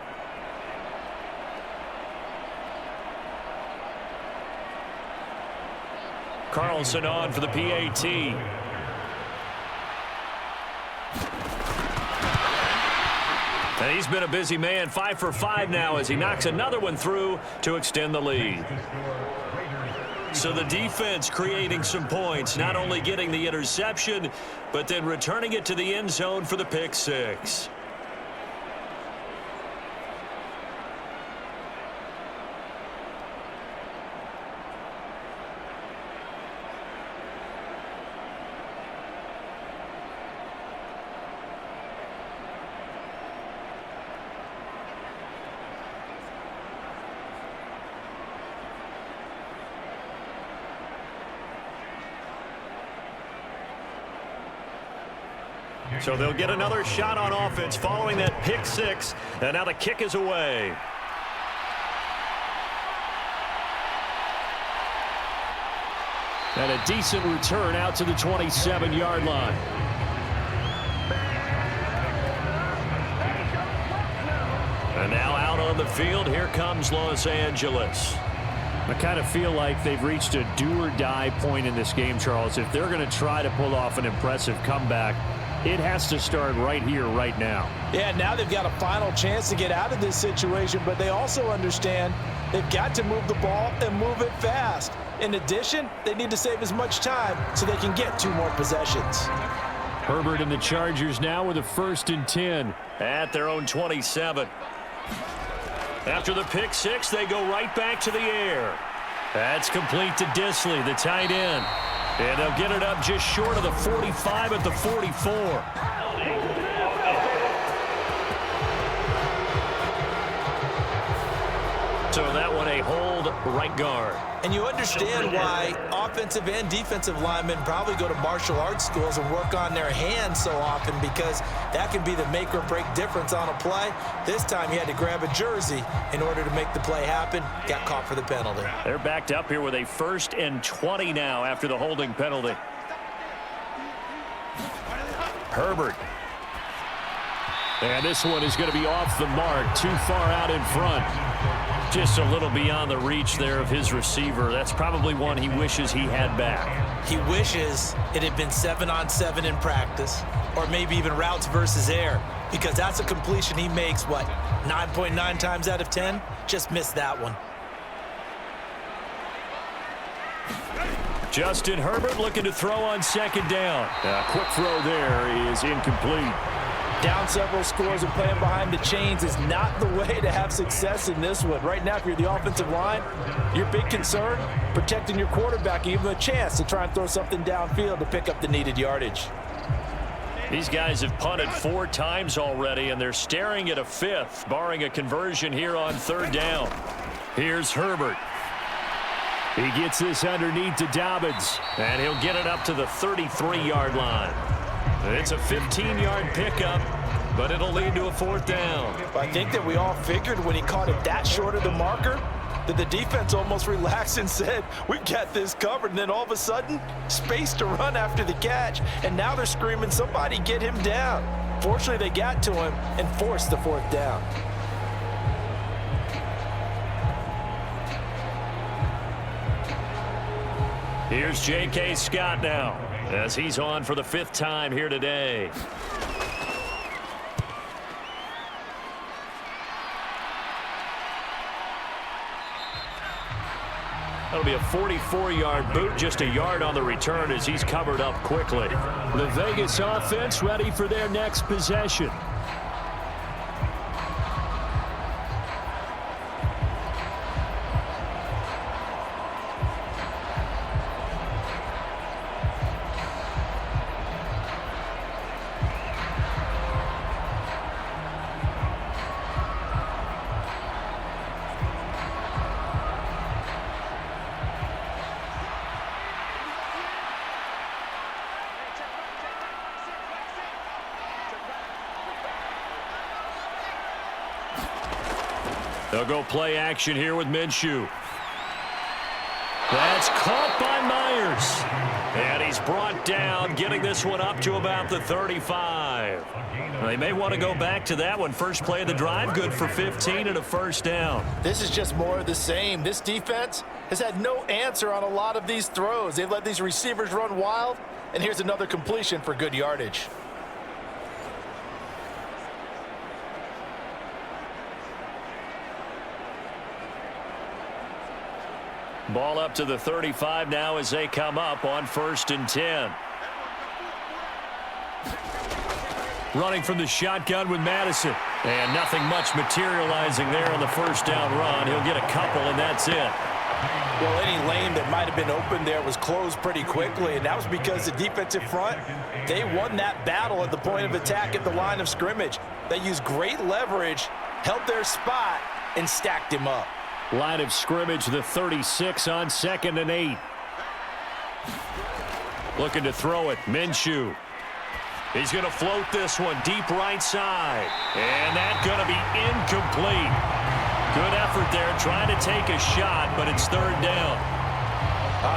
Carlson on for the PAT. And he's been a busy man, 5 for 5 now as he knocks another one through to extend the lead. So the defense creating some points, not only getting the interception, but then returning it to the end zone for the pick 6. So they'll get another shot on offense following that pick 6, and now the kick is away. And a decent return out to the 27-yard line. And now out on the field, here comes Los Angeles. I kind of feel like they've reached a do-or-die point in this game, Charles. If they're going to try to pull off an impressive comeback, it has to start right here, right now. Yeah, now they've got a final chance to get out of this situation, but they also understand they've got to move the ball and move it fast. In addition, they need to save as much time so they can get 2 more possessions. Herbert and the Chargers now with a 1st and 10. At their own 27. After the pick 6, they go right back to the air. That's complete to Disley, the tight end. And they'll get it up just short of the 45 at the 44. So that one a hold right guard. And you understand why offensive and defensive linemen probably go to martial arts schools and work on their hands so often, because that can be the make or break difference on a play. This time he had to grab a jersey in order to make the play happen. Got caught for the penalty. They're backed up here with a 1st and 20 now after the holding penalty. Herbert. And this one is going to be off the mark, too far out in front. Just a little beyond the reach there of his receiver. That's probably one he wishes he had back. He wishes it had been 7-on-7 in practice, or maybe even routes versus air, because that's a completion he makes, what, 9.9 times out of 10? Just missed that one. Justin Herbert looking to throw on 2nd down. A quick throw there is incomplete. Down several scores and playing behind the chains is not the way to have success in this one. Right now, if you're the offensive line, your big concern, protecting your quarterback, give him a chance to try and throw something downfield to pick up the needed yardage. These guys have punted 4 times already, and they're staring at a 5th, barring a conversion here on 3rd down. Here's Herbert. He gets this underneath to Dobbins, and he'll get it up to the 33-yard line. It's a 15-yard pickup, but it'll lead to a 4th down. I think that we all figured when he caught it that short of the marker that the defense almost relaxed and said, we've got this covered. And then all of a sudden, space to run after the catch. And now they're screaming, somebody get him down. Fortunately, they got to him and forced the 4th down. Here's J.K. Scott now, as he's on for the 5th time here today. That'll be a 44-yard boot, just a yard on the return as he's covered up quickly. The Vegas offense ready for their next possession. They'll go play action here with Minshew. That's caught by Myers. And he's brought down, getting this one up to about the 35. They may want to go back to that one. First play of the drive, good for 15 and a 1st down. This is just more of the same. This defense has had no answer on a lot of these throws. They've let these receivers run wild, and here's another completion for good yardage. Ball up to the 35 now as they come up on 1st and 10. Running from the shotgun with Madison. And nothing much materializing there on the 1st down run. He'll get a couple, and that's it. Well, any lane that might have been open there was closed pretty quickly, and that was because the defensive front, they won that battle at the point of attack at the line of scrimmage. They used great leverage, held their spot, and stacked him up. Line of scrimmage, the 36 on 2nd and 8. Looking to throw it, Minshew. He's going to float this one deep right side. And that's going to be incomplete. Good effort there, trying to take a shot, but it's 3rd down.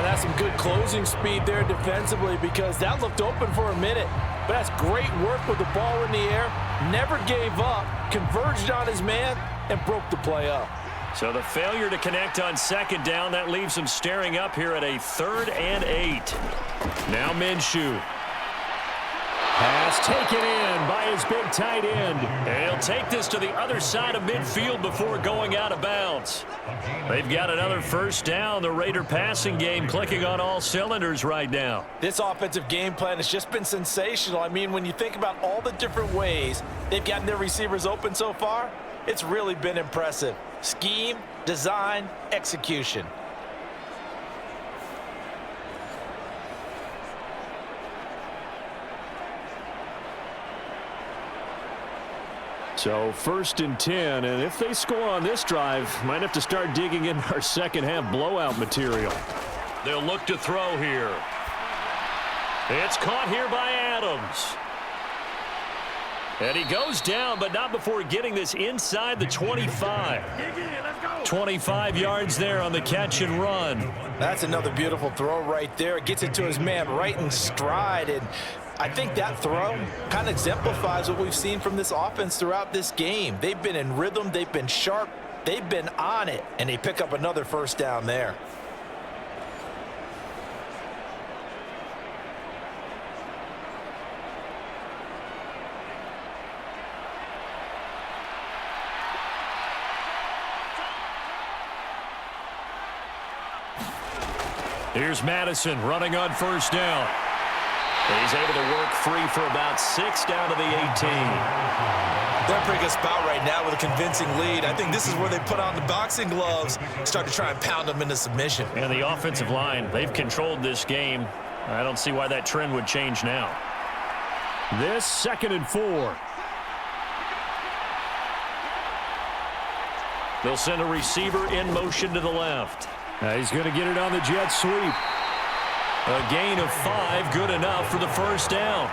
That's some good closing speed there defensively, because that looked open for a minute. But that's great work with the ball in the air. Never gave up, converged on his man, and broke the play up. So the failure to connect on 2nd down, that leaves him staring up here at a 3rd and 8. Now Minshew. Pass taken in by his big tight end. And he'll take this to the other side of midfield before going out of bounds. They've got another 1st down. The Raider passing game clicking on all cylinders right now. This offensive game plan has just been sensational. I mean, when you think about all the different ways they've gotten their receivers open so far, it's really been impressive. Scheme, design, execution. So 1st and 10, and if they score on this drive, might have to start digging in our second half blowout material. They'll look to throw here. It's caught here by Adams. And he goes down, but not before getting this inside the 25. 25 yards there on the catch and run. That's another beautiful throw right there. Gets it to his man right in stride, and I think that throw kind of exemplifies what we've seen from this offense throughout this game. They've been in rhythm, they've been sharp, they've been on it, and they pick up another first down there. Here's Madison running on 1st down. He's able to work free for about 6 down to the 18. They're in a pretty good spot right now with a convincing lead. I think this is where they put on the boxing gloves, start to try and pound them into submission. And the offensive line, they've controlled this game. I don't see why that trend would change now. This 2nd and 4. They'll send a receiver in motion to the left. He's going to get it on the jet sweep. A gain of 5, good enough for the first down.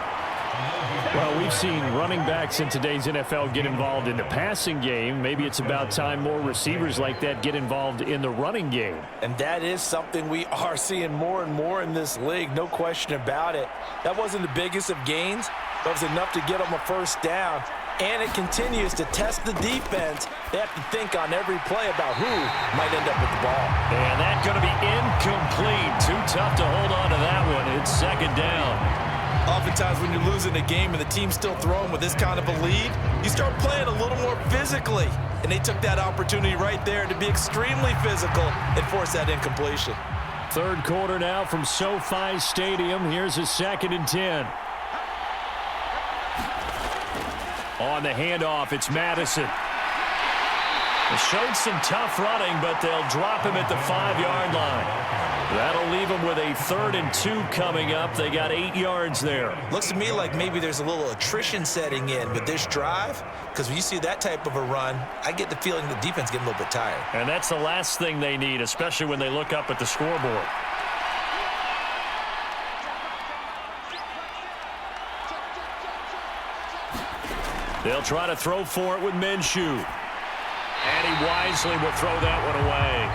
Well, we've seen running backs in today's NFL get involved in the passing game. Maybe it's about time more receivers like that get involved in the running game. And that is something we are seeing more and more in this league, no question about it. That wasn't the biggest of gains, but it was enough to get them a first down. And it continues to test the defense. They have to think on every play about who might end up with the ball. And that's going to be incomplete. Too tough to hold on to that one. It's 2nd down. Oftentimes when you're losing a game and the team's still throwing with this kind of a lead, you start playing a little more physically. And they took that opportunity right there to be extremely physical and force that incompletion. 3rd quarter now from SoFi Stadium. Here's a 2nd and 10. On the handoff, it's Madison. They showed some tough running, but they'll drop him at the 5-yard line. That'll leave them with a 3rd and 2 coming up. They got 8 yards there. Looks to me like maybe there's a little attrition setting in with this drive, because when you see that type of a run, I get the feeling the defense getting a little bit tired. And that's the last thing they need, especially when they look up at the scoreboard. They'll try to throw for it with Minshew. And he wisely will throw that one away.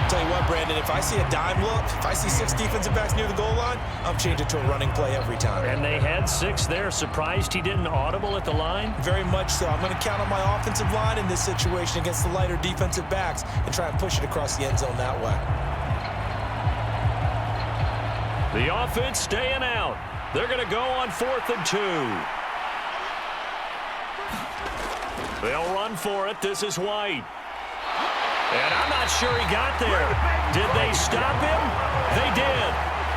Tell you what, Brandon, if I see a dime look, if I see 6 defensive backs near the goal line, I'm changing to a running play every time. And they had 6 there. Surprised he didn't audible at the line? Very much so. I'm going to count on my offensive line in this situation against the lighter defensive backs and try and push it across the end zone that way. The offense staying out. They're going to go on 4th and 2. They'll run for it. This is White. And I'm not sure he got there. Did they stop him? They did.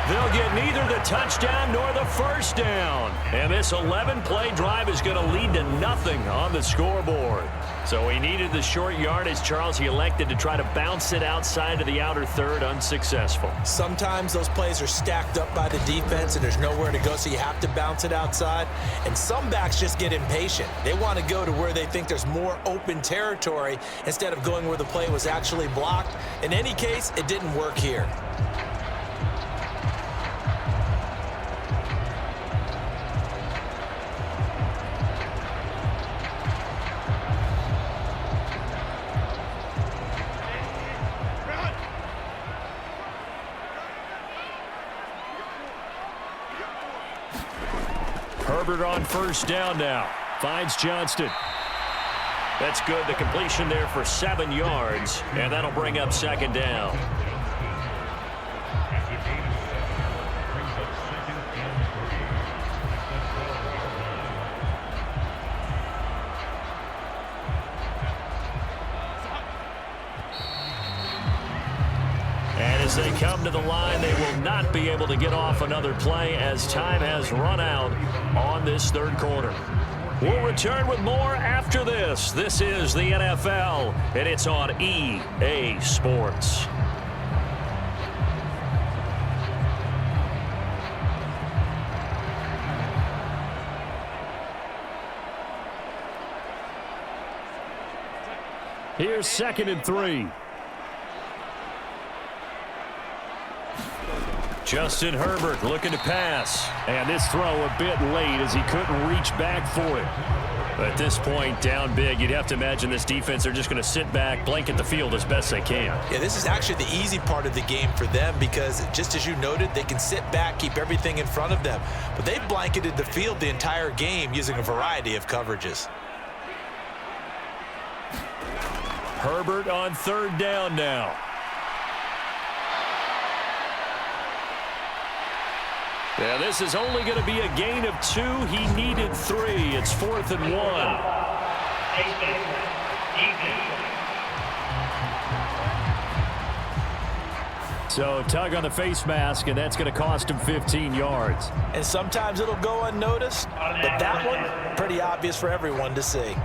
They'll get neither the touchdown nor the first down. And this 11-play drive is going to lead to nothing on the scoreboard. So he needed the short yardage, Charles. He elected to try to bounce it outside of the outer third, unsuccessful. Sometimes those plays are stacked up by the defense and there's nowhere to go, so you have to bounce it outside. And some backs just get impatient. They want to go to where they think there's more open territory instead of going where the play was actually blocked. In any case, it didn't work here. Herbert on first down now. Finds Johnston. That's good. The completion there for 7 yards, and that'll bring up second down. And as they come to the line, they will not be able to get off another play as time has run out on this third quarter. We'll return with more after this. This is the NFL, and it's on EA Sports. Here's 2nd and 3. Justin Herbert looking to pass. And this throw a bit late as he couldn't reach back for it. At this point, down big, you'd have to imagine this defense are just going to sit back, blanket the field as best they can. Yeah, this is actually the easy part of the game for them because, just as you noted, they can sit back, keep everything in front of them. But they've blanketed the field the entire game using a variety of coverages. Herbert on 3rd down now. Yeah, this is only going to be a gain of 2. He needed 3. It's 4th and 1. So tug on the face mask, and that's going to cost him 15 yards. And sometimes it'll go unnoticed, but that one, pretty obvious for everyone to see.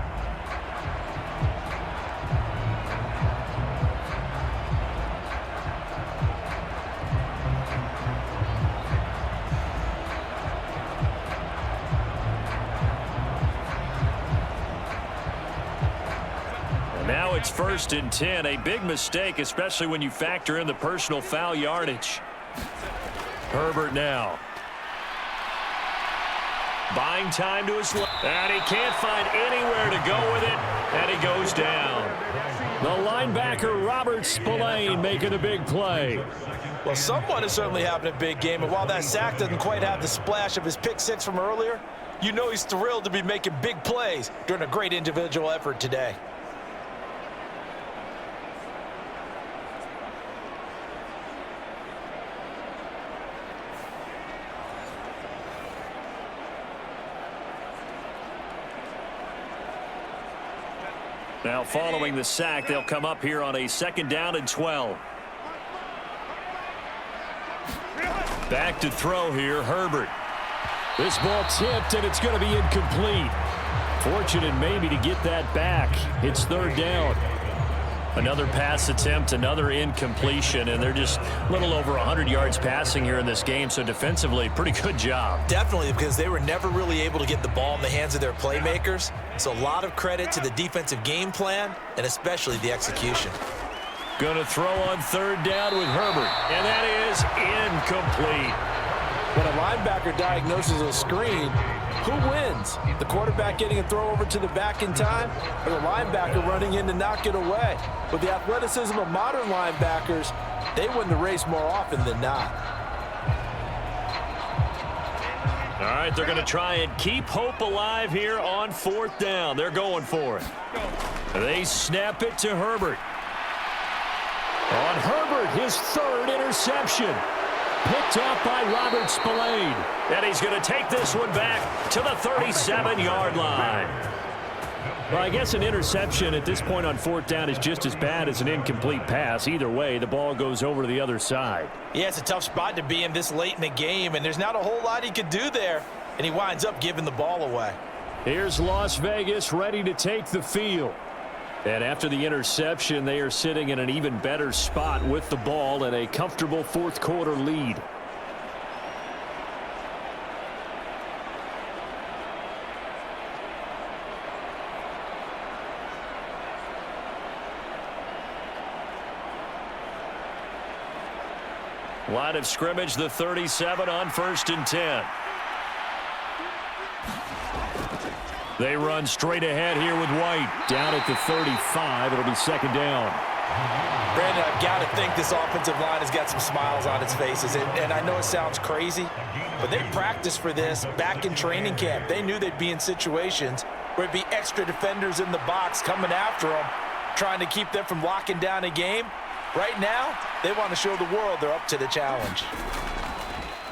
Now it's 1st and 10. A big mistake, especially when you factor in the personal foul yardage. Herbert now. Buying time to his left. And he can't find anywhere to go with it. And he goes down. The linebacker, Robert Spillane, making a big play. Well, someone is certainly having a big game. And while that sack doesn't quite have the splash of his pick 6 from earlier, you know he's thrilled to be making big plays during a great individual effort today. Now following the sack, they'll come up here on a 2nd down and 12. Back to throw here, Herbert. This ball tipped, and it's going to be incomplete. Fortunate maybe to get that back. It's 3rd down. Another pass attempt, another incompletion, and they're just a little over 100 yards passing here in this game, so defensively, pretty good job. Definitely, because they were never really able to get the ball in the hands of their playmakers. So a lot of credit to the defensive game plan, and especially the execution. Going to throw on 3rd down with Herbert, and that is incomplete. When a linebacker diagnoses a screen, who wins? The quarterback getting a throw over to the back in time, or the linebacker running in to knock it away? With the athleticism of modern linebackers, they win the race more often than not. All right, they're going to try and keep hope alive here on 4th down. They're going for it. They snap it to Herbert. On Herbert, his 3rd interception. Picked up by Robert Spillane. And he's going to take this one back to the 37-yard line. Well, I guess an interception at this point on 4th down is just as bad as an incomplete pass. Either way, the ball goes over to the other side. Yeah, it's a tough spot to be in this late in the game, and there's not a whole lot he could do there, and he winds up giving the ball away. Here's Las Vegas ready to take the field. And after the interception, they are sitting in an even better spot with the ball and a comfortable 4th quarter lead. Line of scrimmage, the 37 on 1st and 10. They run straight ahead here with White. Down at the 35. It'll be 2nd down. Brandon, I've got to think this offensive line has got some smiles on its faces. And I know it sounds crazy, but they practiced for this back in training camp. They knew they'd be in situations where it'd be extra defenders in the box coming after them, trying to keep them from locking down a game. Right now, they want to show the world they're up to the challenge.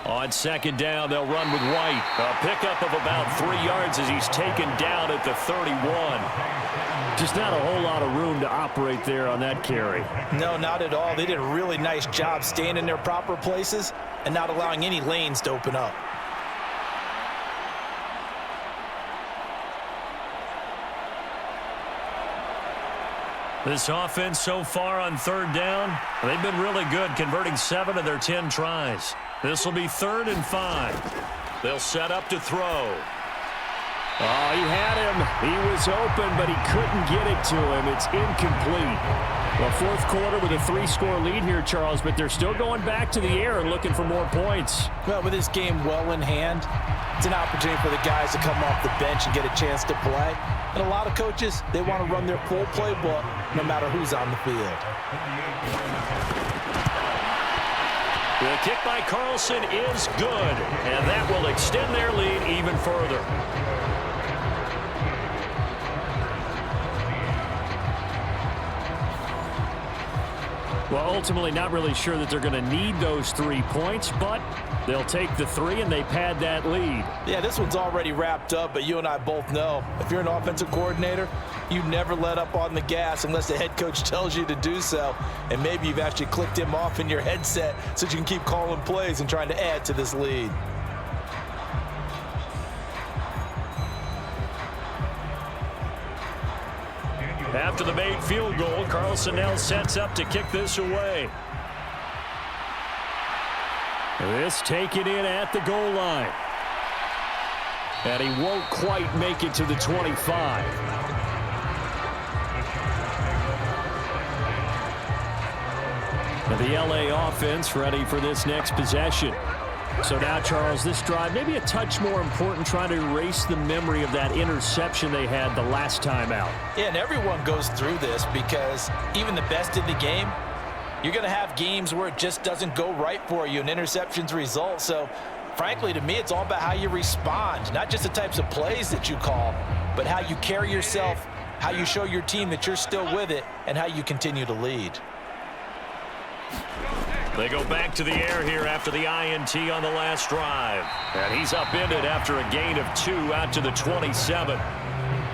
On 2nd down, they'll run with White. A pickup of about 3 yards as he's taken down at the 31. Just not a whole lot of room to operate there on that carry. No, not at all. They did a really nice job staying in their proper places and not allowing any lanes to open up. This offense so far on 3rd down, they've been really good, converting 7 of their 10 tries. This will be 3rd and 5. They'll set up to throw. Oh, he had him. He was open, but he couldn't get it to him. It's incomplete. Well, fourth quarter with a 3-score lead here, Charles, but they're still going back to the air and looking for more points. Well, with this game well in hand, it's an opportunity for the guys to come off the bench and get a chance to play. And a lot of coaches, they want to run their full playbook no matter who's on the field. The kick by Carlson is good, and that will extend their lead even further. Well, ultimately not really sure that they're going to need those 3 points, but they'll take the 3 and they pad that lead. Yeah, this one's already wrapped up, but you and I both know if you're an offensive coordinator, you never let up on the gas unless the head coach tells you to do so. And maybe you've actually clicked him off in your headset so you can keep calling plays and trying to add to this lead. After the made field goal, Carlson now sets up to kick this away. This taken in at the goal line. And he won't quite make it to the 25. And the LA offense ready for this next possession. So now, Charles, this drive maybe a touch more important, trying to erase the memory of that interception they had the last time out. Yeah, and everyone goes through this because even the best in the game, you're going to have games where it just doesn't go right for you and interceptions result. So, frankly, to me, it's all about how you respond, not just the types of plays that you call, but how you carry yourself, how you show your team that you're still with it, and how you continue to lead. They go back to the air here after the INT on the last drive. And he's upended after a gain of 2 out to the 27.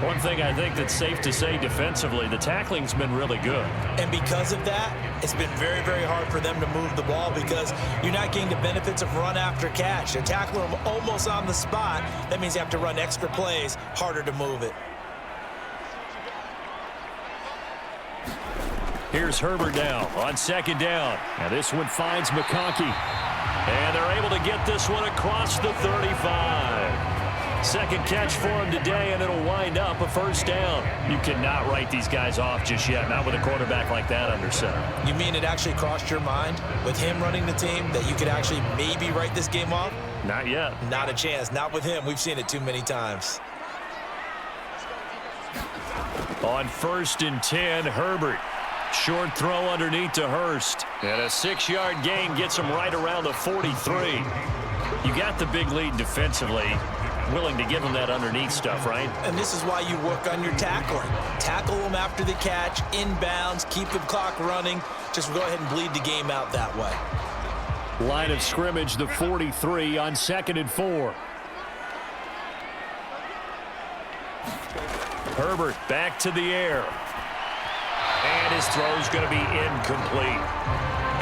One thing I think that's safe to say defensively, the tackling's been really good. And because of that, it's been very, very hard for them to move the ball because you're not getting the benefits of run after catch. They're tackling them almost on the spot. That means you have to run extra plays, harder to move it. Here's Herbert now on second down. Now this one finds McConkey. And they're able to get this one across the 35. Second catch for him today, and it'll wind up a first down. You cannot write these guys off just yet, not with a quarterback like that under center. You mean it actually crossed your mind with him running the team that you could actually maybe write this game off? Not yet. Not a chance. Not with him. We've seen it too many times. On 1st and 10, Herbert. Short throw underneath to Hurst. And a 6-yard gain gets him right around the 43. You got the big lead defensively. Willing to give him that underneath stuff, right? And this is why you work on your tackling. Tackle them after the catch, inbounds, keep the clock running. Just go ahead and bleed the game out that way. Line of scrimmage, the 43 on 2nd and 4. Herbert back to the air. And his throw's going to be incomplete.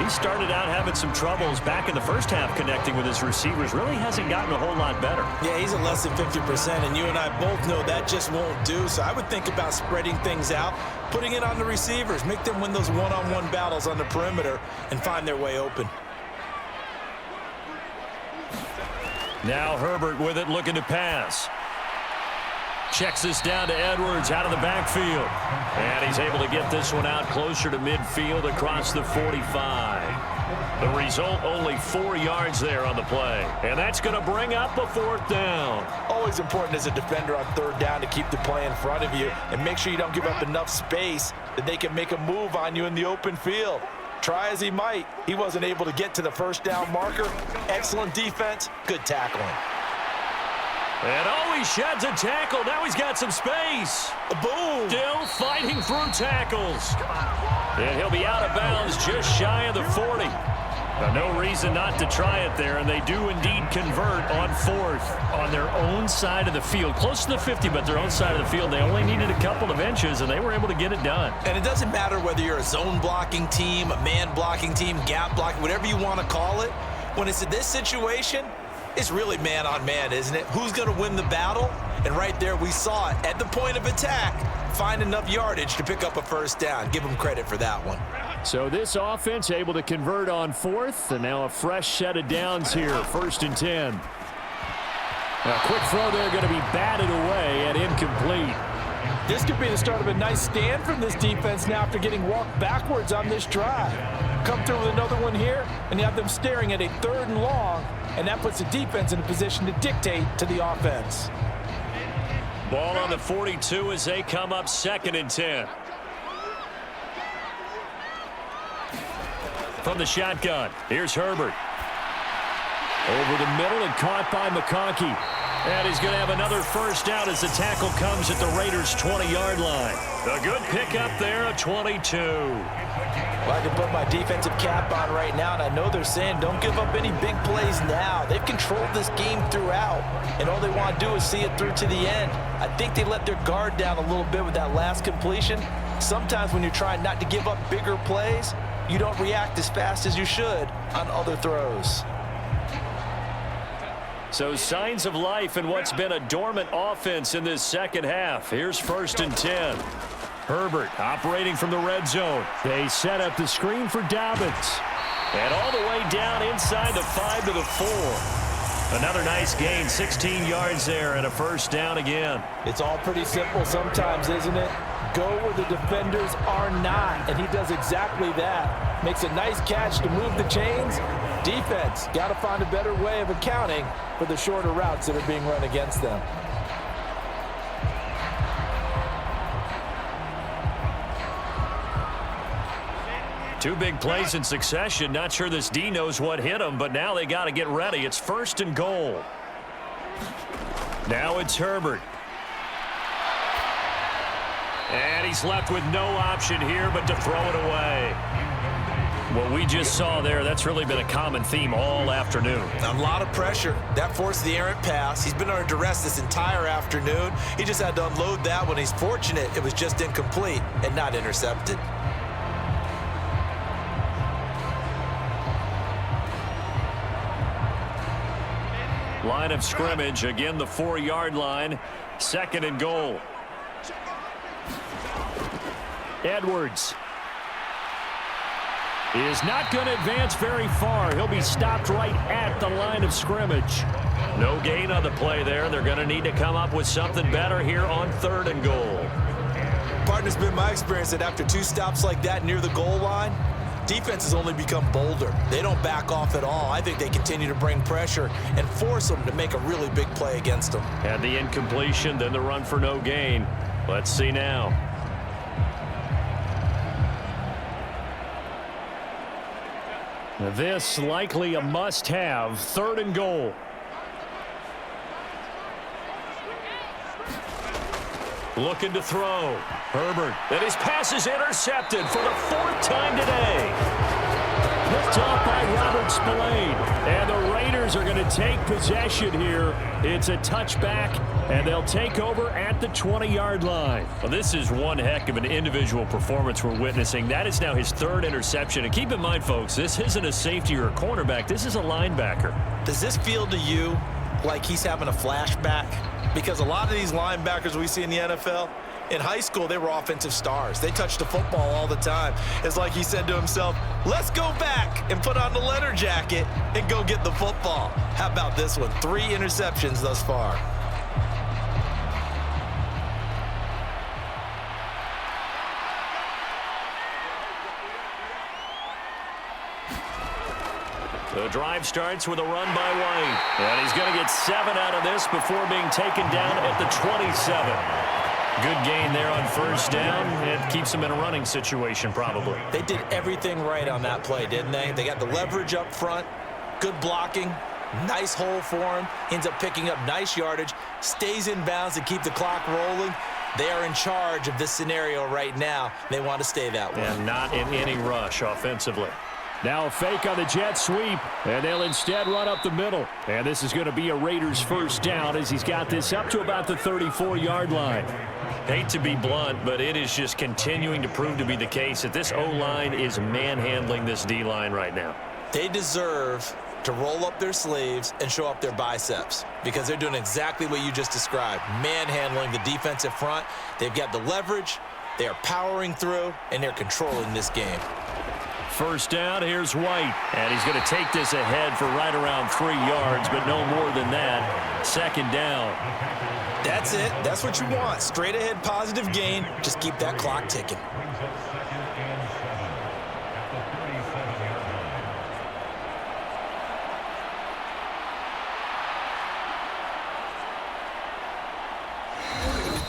He started out having some troubles back in the first half connecting with his receivers. Really hasn't gotten a whole lot better. Yeah, he's at less than 50%, and you and I both know that just won't do. So I would think about spreading things out, putting it on the receivers, make them win those one-on-one battles on the perimeter and find their way open. Now Herbert with it, looking to pass. Checks this down to Edwards out of the backfield. And he's able to get this one out closer to midfield across the 45. The result, only 4 yards there on the play. And that's going to bring up a 4th down. Always important as a defender on 3rd down to keep the play in front of you and make sure you don't give up enough space that they can make a move on you in the open field. Try as he might, he wasn't able to get to the 1st down marker. Excellent defense, good tackling. And he sheds a tackle. Now he's got some space. Boom. Still fighting through tackles. And he'll be out of bounds just shy of the 40. Now, no reason not to try it there, and they do indeed convert on 4th on their own side of the field. Close to the 50, but their own side of the field. They only needed a couple of inches, and they were able to get it done. And it doesn't matter whether you're a zone blocking team, a man blocking team, gap blocking, whatever you want to call it. When it's in this situation, it's really man-on-man, isn't it? Who's going to win the battle? And right there, we saw it. At the point of attack, find enough yardage to pick up a 1st down. Give them credit for that one. So this offense able to convert on 4th, and now a fresh set of downs here, 1st and 10. A quick throw there going to be batted away and incomplete. This could be the start of a nice stand from this defense now after getting walked backwards on this drive. Come through with another one here, and you have them staring at a 3rd and long, and that puts the defense in a position to dictate to the offense. Ball on the 42 as they come up 2nd and 10. From the shotgun, here's Herbert. Over the middle and caught by McConkey. And he's going to have another first down as the tackle comes at the Raiders' 20-yard line. A good pickup there of 22. Well, I can put my defensive cap on right now, and I know they're saying don't give up any big plays now. They've controlled this game throughout, and all they want to do is see it through to the end. I think they let their guard down a little bit with that last completion. Sometimes when you're trying not to give up bigger plays, you don't react as fast as you should on other throws. So signs of life in what's been a dormant offense in this second half. Here's 1st and 10. Herbert operating from the red zone. They set up the screen for Dobbins. And all the way down inside the 5 to the 4. Another nice gain, 16 yards there and a first down again. It's all pretty simple sometimes, isn't it? Go where the defenders are not, and he does exactly that. Makes a nice catch to move the chains. Defense, got to find a better way of accounting for the shorter routes that are being run against them. Two big plays in succession. Not sure this D knows what hit him, but now they got to get ready. It's 1st and goal. Now it's Herbert. And he's left with no option here but to throw it away. What we just saw there, that's really been a common theme all afternoon. A lot of pressure. That forced the errant pass. He's been under duress this entire afternoon. He just had to unload that one. He's fortunate it was just incomplete and not intercepted. Line of scrimmage, again the 4-yard line. 2nd and goal. Edwards is not going to advance very far. He'll be stopped right at the line of scrimmage. No gain on the play there. They're going to need to come up with something better here on 3rd and goal. Partner, it's been my experience that after 2 stops like that near the goal line, defenses only become bolder. They don't back off at all. I think they continue to bring pressure and force them to make a really big play against them. Had the incompletion, then the run for no gain. Let's see now. This likely a must-have. 3rd and goal. Looking to throw. Herbert. And his pass is intercepted for the 4th time today. Picked off by Robert Spillane. And the Raiders are going to take possession here. It's a touchback, and they'll take over at the 20-yard line. Well, this is one heck of an individual performance we're witnessing. That is now his 3rd interception. And keep in mind, folks, this isn't a safety or a cornerback. This is a linebacker. Does this feel to you like he's having a flashback? Because a lot of these linebackers we see in the NFL, in high school, they were offensive stars. They touched the football all the time. It's like he said to himself, let's go back and put on the leather jacket and go get the football. How about this one? 3 interceptions thus far. The drive starts with a run by White. And he's going to get 7 out of this before being taken down at the 27. Good gain there on first down. It keeps them in a running situation, probably. They did everything right on that play, didn't they? They got the leverage up front, good blocking, nice hole for him. Ends up picking up nice yardage, stays in bounds to keep the clock rolling. They are in charge of this scenario right now. They want to stay that way. And not in any rush offensively. Now a fake on the jet sweep, and they'll instead run up the middle. And this is going to be a Raiders first down as he's got this up to about the 34-yard line. Hate to be blunt, but it is just continuing to prove to be the case that this O-line is manhandling this D-line right now. They deserve to roll up their sleeves and show up their biceps because they're doing exactly what you just described, manhandling the defensive front. They've got the leverage, they are powering through, and they're controlling this game. First down, here's White. And he's going to take this ahead for right around 3 yards, but no more than that. Second down. That's it. That's what you want. Straight ahead, positive gain. Just keep that clock ticking.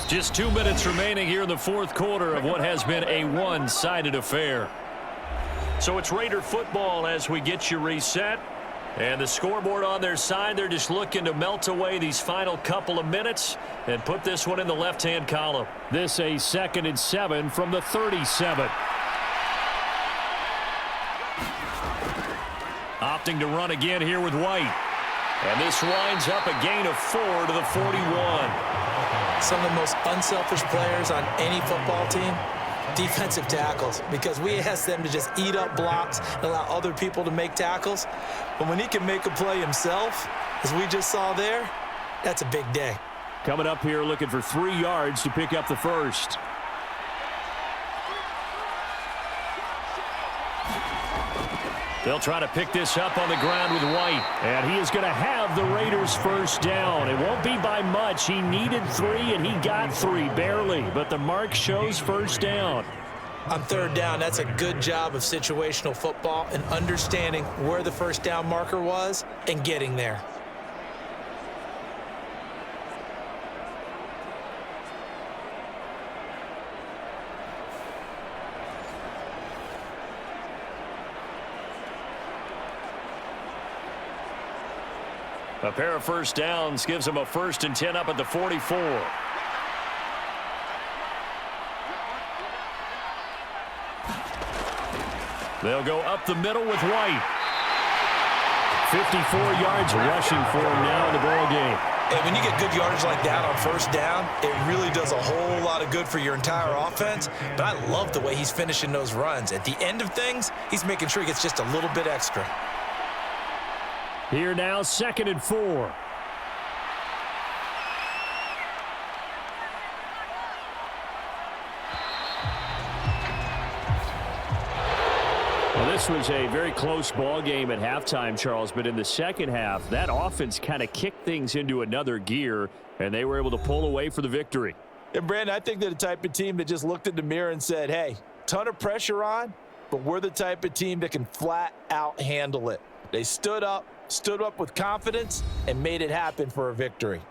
Just 2 minutes remaining here in the fourth quarter of what has been a one-sided affair. So it's Raider football as we get you reset. And the scoreboard on their side, they're just looking to melt away these final couple of minutes and put this one in the left-hand column. This a 2nd and 7 from the 37. Opting to run again here with White. And this winds up a gain of 4 to the 41. Some of the most unselfish players on any football team, defensive tackles, because we ask them to just eat up blocks and allow other people to make tackles. But when he can make a play himself, as we just saw there, that's a big day. Coming up here looking for 3 yards to pick up the first. They'll try to pick this up on the ground with White. And he is going to have the Raiders first down. It won't be by much. He needed 3, and he got 3, barely. But the mark shows first down. On third down, that's a good job of situational football and understanding where the first down marker was and getting there. A pair of first downs gives him a 1st and 10 up at the 44. They'll go up the middle with White. 54 yards rushing for him now in the ball game. And when you get good yardage like that on first down, it really does a whole lot of good for your entire offense. But I love the way he's finishing those runs. At the end of things, he's making sure he gets just a little bit extra. Here now, 2nd and 4. Well, this was a very close ball game at halftime, Charles, but in the second half, that offense kind of kicked things into another gear, and they were able to pull away for the victory. And, Brandon, I think they're the type of team that just looked in the mirror and said, hey, ton of pressure on, but we're the type of team that can flat out handle it. They stood up with confidence, and made it happen for a victory.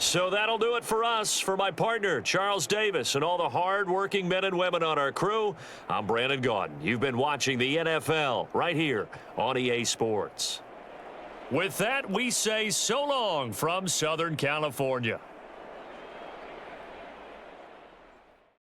So that'll do it for us. For my partner, Charles Davis, and all the hard-working men and women on our crew, I'm Brandon Gaudin. You've been watching the NFL right here on EA Sports. With that, we say so long from Southern California.